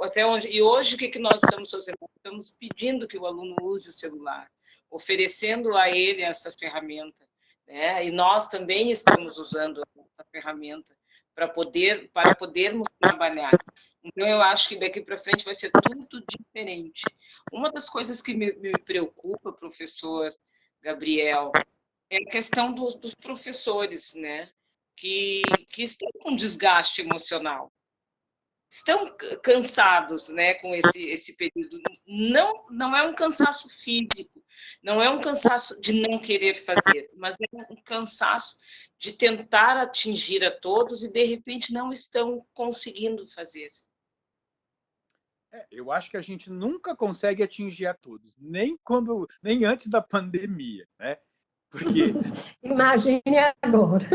C: até onde, e hoje o que nós estamos fazendo? Estamos pedindo que o aluno use o celular, oferecendo a ele essa ferramenta, né, e nós também estamos usando essa ferramenta, para podermos trabalhar. Então, eu acho que daqui para frente vai ser tudo diferente. Uma das coisas que me preocupa, professor Gabriel, é a questão dos professores, né? Que estão com desgaste emocional. Estão cansados, né, com esse período. Não é um cansaço físico, não é um cansaço de não querer fazer, mas é um cansaço de tentar atingir a todos e, de repente, não estão conseguindo fazer.
G: Eu acho que a gente nunca consegue atingir a todos, nem antes da pandemia, né? Porque
F: imagine agora.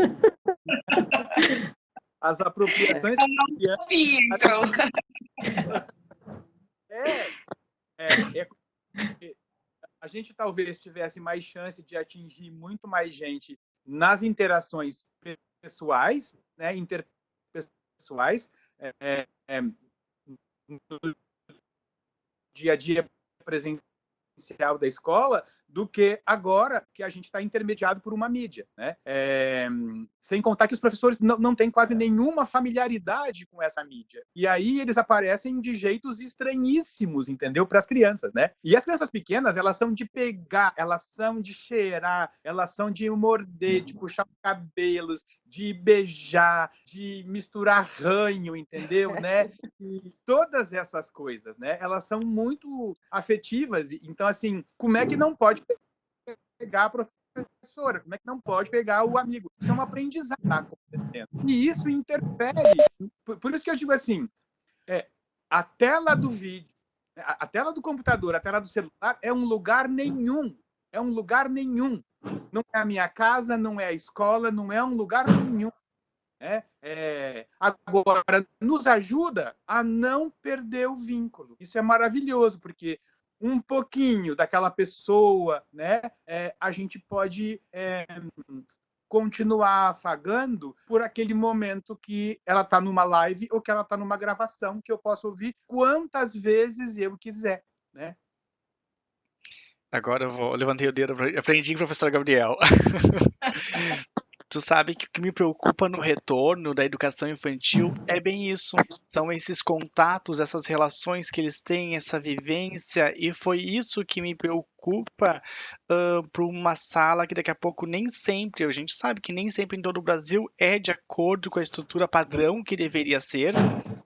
G: As apropriações.
C: Então.
G: A gente talvez tivesse mais chance de atingir muito mais gente nas interações pessoais, né, interpessoais, no dia a dia presencial da escola, do que agora que a gente está intermediado por uma mídia, né? Sem contar que os professores não têm quase nenhuma familiaridade com essa mídia. E aí eles aparecem de jeitos estranhíssimos, entendeu? Para as crianças, né? E as crianças pequenas, elas são de pegar, elas são de cheirar, elas são de morder, de puxar cabelos, de beijar, de misturar ranho, entendeu? Né? E todas essas coisas, né? Elas são muito afetivas. Então, assim, como é que não pode pegar a professora? Como é que não pode pegar o amigo? Isso é um aprendizado que está acontecendo. E isso interfere. Por isso que eu digo assim, a tela do vídeo, a tela do computador, a tela do celular é um lugar nenhum. É um lugar nenhum. Não é a minha casa, não é a escola, não é um lugar nenhum. Agora, nos ajuda a não perder o vínculo. Isso é maravilhoso, porque um pouquinho daquela pessoa, né, a gente pode continuar afagando por aquele momento que ela está numa live ou que ela está numa gravação que eu posso ouvir quantas vezes eu quiser, né?
D: Agora eu levantei o dedo, aprendi com o professor Gabriel. Tu sabe que o que me preocupa no retorno da educação infantil é bem isso. São esses contatos, essas relações que eles têm, essa vivência, e foi isso que me preocupa para uma sala que daqui a pouco nem sempre, a gente sabe que nem sempre em todo o Brasil é de acordo com a estrutura padrão que deveria ser,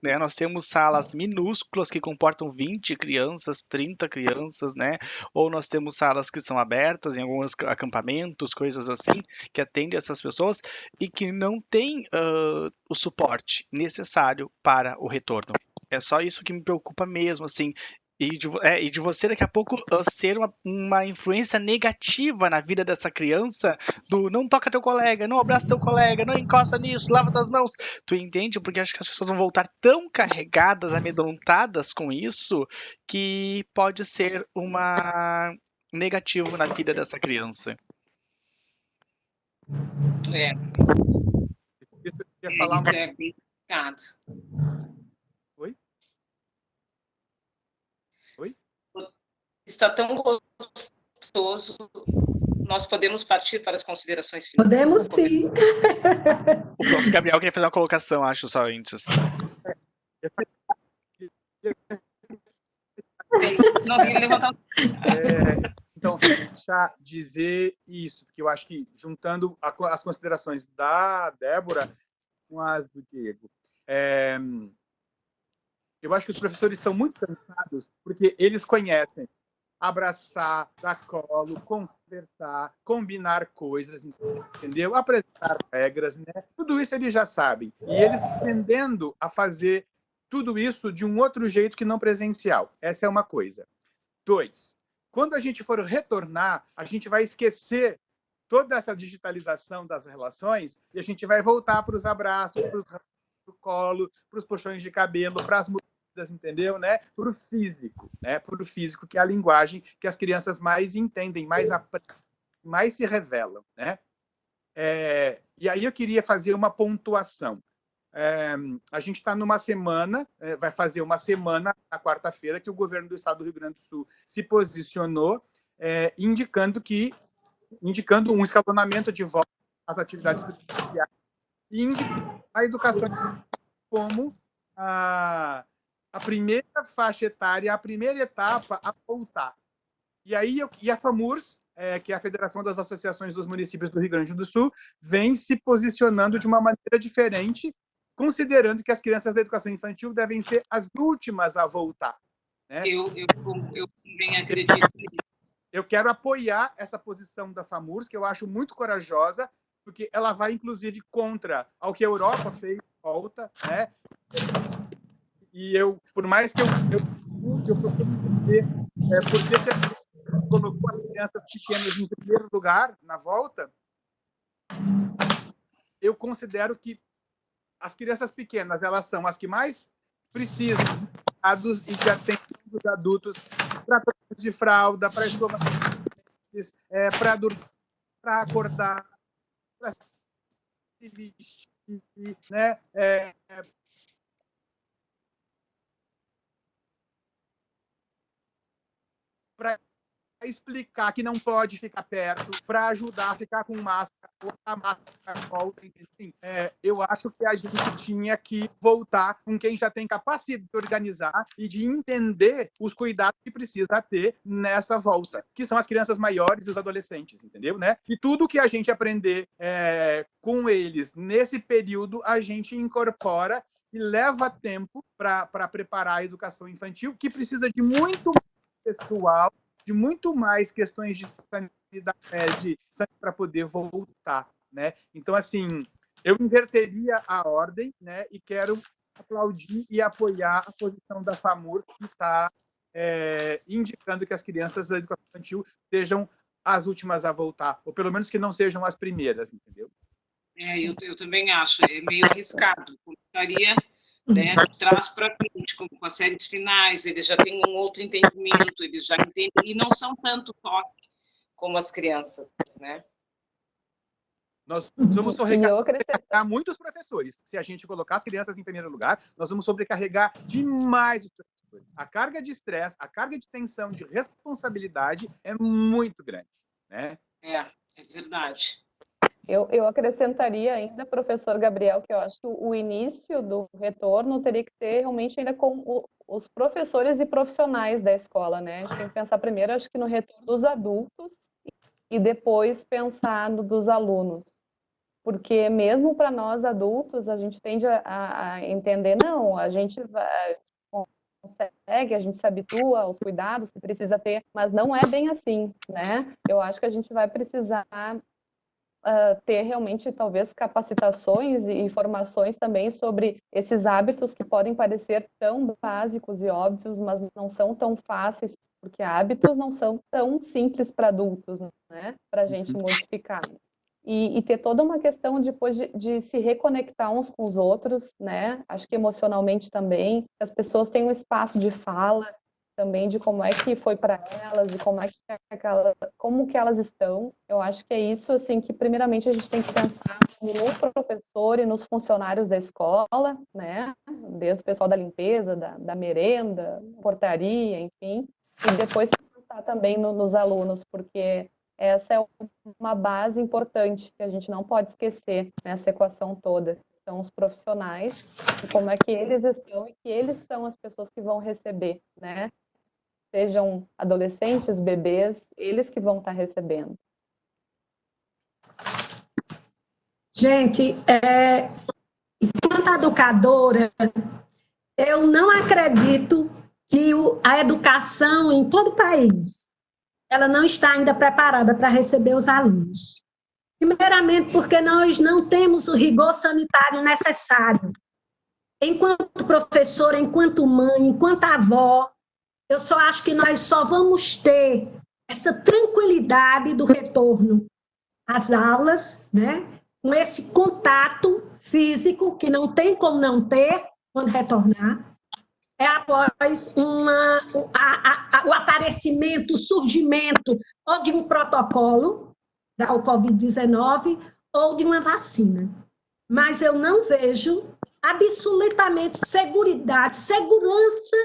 D: né? Nós temos salas minúsculas que comportam 20 crianças, 30 crianças, né? Ou nós temos salas que são abertas em alguns acampamentos, coisas assim, que atendem essas pessoas e que não têm o suporte necessário para o retorno. É só isso que me preocupa mesmo, assim. E de você daqui a pouco ser uma influência negativa na vida dessa criança, do não toca teu colega, não abraça teu colega, não encosta nisso, lava tuas mãos. Tu entende? Porque acho que as pessoas vão voltar tão carregadas, amedrontadas com isso, que pode ser uma negativo na vida dessa criança.
C: É,
G: Isso eu ia falar
C: isso é bem complicado.
G: Oi? Oi?
C: Está tão gostoso. Nós podemos partir para as considerações finais?
F: Podemos sim.
D: O próprio Gabriel queria fazer uma colocação, acho, só antes.
C: Não, tem que levantar.
G: Então, deixa dizer isso, porque eu acho que, juntando as considerações da Débora com as do Diego, eu acho que os professores estão muito cansados, porque eles conhecem abraçar, dar colo, conversar, combinar coisas, entendeu? Apresentar regras, né? Tudo isso eles já sabem. E eles estão tendendo a fazer tudo isso de um outro jeito que não presencial. Essa é uma coisa. 2, quando a gente for retornar, a gente vai esquecer toda essa digitalização das relações e a gente vai voltar para os abraços, para o colo, para os puxões de cabelo, para as mudas, entendeu? Né? Para o físico, né? Para o físico, que é a linguagem que as crianças mais entendem, mais aprendem, mais se revelam, né? E aí eu queria fazer uma pontuação. A gente está numa semana, vai fazer uma semana, na quarta-feira, que o governo do estado do Rio Grande do Sul se posicionou, indicando um escalonamento de volta às atividades presenciais e indicando a educação como a primeira faixa etária, a primeira etapa a voltar. E a FAMURS, que é a Federação das Associações dos Municípios do Rio Grande do Sul, vem se posicionando de uma maneira diferente, considerando que as crianças da educação infantil devem ser as últimas a voltar, né?
C: Eu também acredito nisso.
G: Eu quero apoiar essa posição da FAMURS, que eu acho muito corajosa, porque ela vai, inclusive, contra ao que a Europa fez volta, né? E por mais que eu procuro entender por que você colocou as crianças pequenas em primeiro lugar na volta, eu considero que as crianças pequenas, elas são as que mais precisam de cuidados e de atenção dos adultos para trocas de fralda, para escovar, para dormir, para acordar, para se vestir, né? Para explicar que não pode ficar perto, para ajudar a ficar com máscara, ou a máscara volta, enfim. Eu acho que a gente tinha que voltar com quem já tem capacidade de organizar e de entender os cuidados que precisa ter nessa volta, que são as crianças maiores e os adolescentes, entendeu? Né? E tudo que a gente aprender com eles nesse período, a gente incorpora e leva tempo para preparar a educação infantil, que precisa de muito pessoal, de muito mais questões de sanidade para poder voltar, né? Então, assim, eu inverteria a ordem, né? E quero aplaudir e apoiar a posição da FAMUR, que está indicando que as crianças da educação infantil sejam as últimas a voltar, ou pelo menos que não sejam as primeiras, entendeu?
C: Eu também acho, é meio arriscado. Começaria, né, de trás para frente, como com as séries finais, eles já têm um outro entendimento, eles já entendem, e não são tanto toque como as crianças, né?
G: Nós vamos sobrecarregar muitos professores. Se a gente colocar as crianças em primeiro lugar, nós vamos sobrecarregar demais os professores. A carga de estresse, a carga de tensão, de responsabilidade é muito grande, né?
C: É verdade.
E: Eu acrescentaria ainda, professor Gabriel, que eu acho que o início do retorno teria que ter realmente ainda com os professores e profissionais da escola, né? A gente tem que pensar primeiro, acho que no retorno dos adultos e depois pensar no dos alunos. Porque mesmo para nós adultos, a gente tende a entender, não, a gente consegue, a gente se habitua aos cuidados que precisa ter, mas não é bem assim, né? Eu acho que a gente vai precisar ter realmente, talvez, capacitações e informações também sobre esses hábitos que podem parecer tão básicos e óbvios, mas não são tão fáceis, porque hábitos não são tão simples para adultos, né? Para a gente modificar. E ter toda uma questão depois de se reconectar uns com os outros, né? Acho que emocionalmente também, as pessoas têm um espaço de fala. também de como é que foi para elas e como que elas estão. Eu acho que é isso, assim, que primeiramente a gente tem que pensar no professor e nos funcionários da escola, né? Desde o pessoal da limpeza, da merenda, portaria, enfim, e depois pensar também nos alunos, porque essa é uma base importante que a gente não pode esquecer nessa equação toda. São os profissionais e como é que eles estão e que eles são as pessoas que vão receber, né? Sejam adolescentes, bebês, eles que vão estar recebendo.
F: Gente, enquanto educadora, eu não acredito que a educação em todo o país, ela não está ainda preparada para receber os alunos. Primeiramente, porque nós não temos o rigor sanitário necessário. Enquanto professora, enquanto mãe, enquanto avó, eu só acho que nós só vamos ter essa tranquilidade do retorno às aulas, né? Com esse contato físico, que não tem como não ter quando retornar, após o aparecimento, o surgimento ou de um protocolo para o Covid-19 ou de uma vacina. Mas eu não vejo absolutamente segurança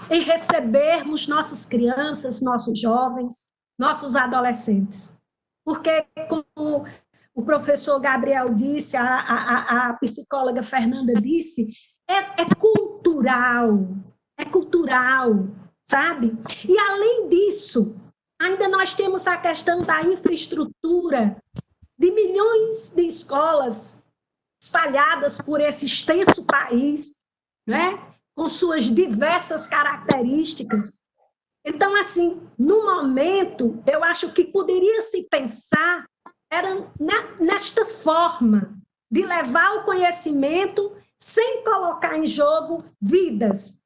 F: em recebermos nossas crianças, nossos jovens, nossos adolescentes. Porque, como o professor Gabriel disse, a psicóloga Fernanda disse, é cultural, sabe? E, além disso, ainda nós temos a questão da infraestrutura de milhões de escolas espalhadas por esse extenso país, né? Com suas diversas características. Então, assim, no momento, eu acho que poderia se pensar era nesta forma de levar o conhecimento sem colocar em jogo vidas,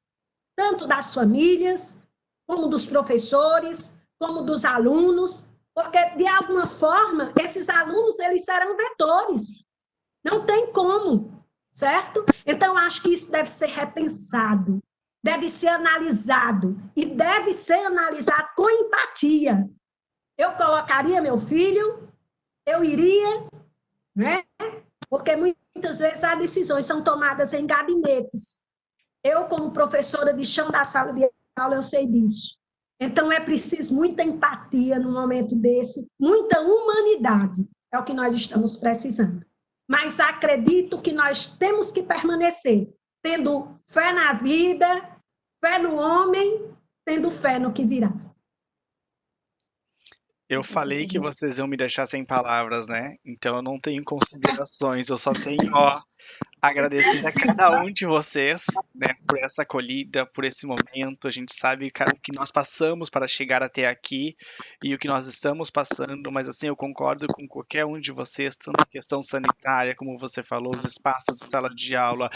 F: tanto das famílias, como dos professores, como dos alunos, porque, de alguma forma, esses alunos, eles serão vetores. Não tem como, certo? Então, acho que isso deve ser repensado, deve ser analisado, e deve ser analisado com empatia. Eu colocaria meu filho, eu iria, né? Porque muitas vezes as decisões são tomadas em gabinetes. Eu, como professora de chão da sala de aula, eu sei disso. Então, é preciso muita empatia no momento desse, muita humanidade, é o que nós estamos precisando. Mas acredito que nós temos que permanecer tendo fé na vida, fé no homem, tendo fé no que virá.
D: Eu falei que vocês iam me deixar sem palavras, né? Então eu não tenho considerações, eu só tenho, agradecer a cada um de vocês, né, por essa acolhida, por esse momento. A gente sabe o que nós passamos para chegar até aqui e o que nós estamos passando, mas assim, eu concordo com qualquer um de vocês, tanto a questão sanitária, como você falou, os espaços de sala de aula,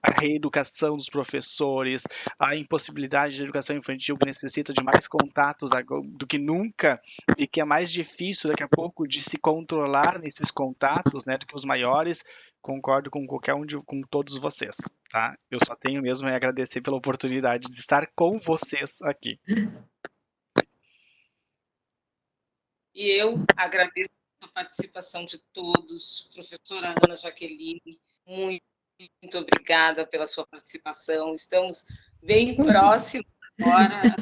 D: a reeducação dos professores, a impossibilidade de educação infantil que necessita de mais contatos do que nunca e que é mais difícil daqui a pouco de se controlar nesses contatos, né, do que os maiores. Concordo com com todos vocês, tá? Eu só tenho mesmo a agradecer pela oportunidade de estar com vocês aqui.
C: E eu agradeço a participação de todos. Professora Ana Jaqueline, muito obrigada pela sua participação. Estamos bem próximos agora.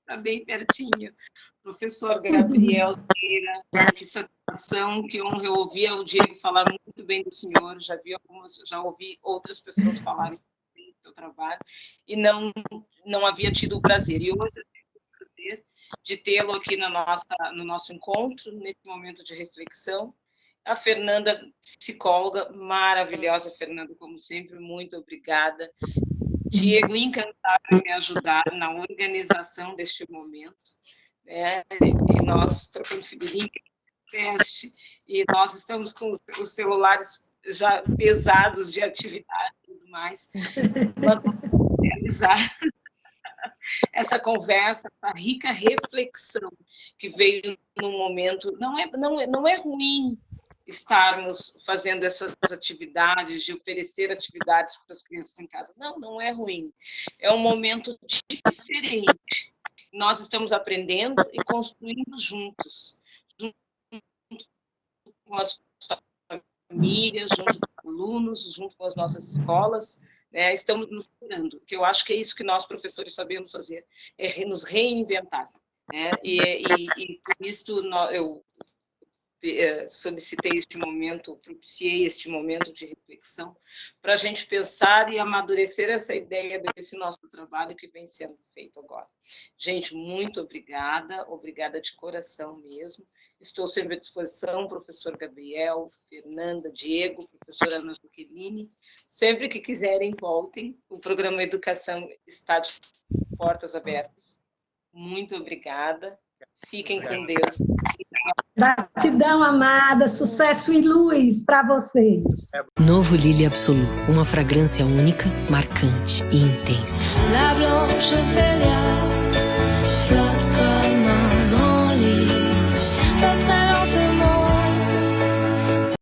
C: Está bem pertinho. Professor Gabriel Vieira, que satisfação, que honra. Eu ouvi o Diego falar muito bem do senhor, já ouvi outras pessoas falarem bem do seu trabalho, e não havia tido o prazer. E hoje eu tenho o prazer de tê-lo aqui no nosso encontro, nesse momento de reflexão. A Fernanda, psicóloga, maravilhosa, Fernanda, como sempre, muito obrigada. Diego, encantado em me ajudar na organização deste momento, né? E nós trocamos figurinha, teste, e nós estamos com os celulares já pesados de atividade e tudo mais. Nós vamos realizar essa conversa, essa rica reflexão que veio num momento, não é ruim estarmos fazendo essas atividades, de oferecer atividades para as crianças em casa. Não, não é ruim. É um momento diferente. Nós estamos aprendendo e construindo juntos com as famílias, junto com alunos, junto com as nossas escolas, né? Estamos nos curando, que eu acho que é isso que nós, professores, sabemos fazer, é nos reinventar, né? E por isso eu solicitei este momento, propiciei este momento de reflexão, para a gente pensar e amadurecer essa ideia desse nosso trabalho que vem sendo feito agora. Gente, muito obrigada, obrigada de coração mesmo. Estou sempre à disposição, professor Gabriel, Fernanda, Diego, professora Ana Jaqueline. Sempre que quiserem, voltem. O programa Educação está de portas abertas. Muito obrigada. Fiquem com Deus.
F: Gratidão, amada. Sucesso e luz para vocês.
A: Novo Lily Absolu, uma fragrância única, marcante e intensa.
B: La blanche Ophélia.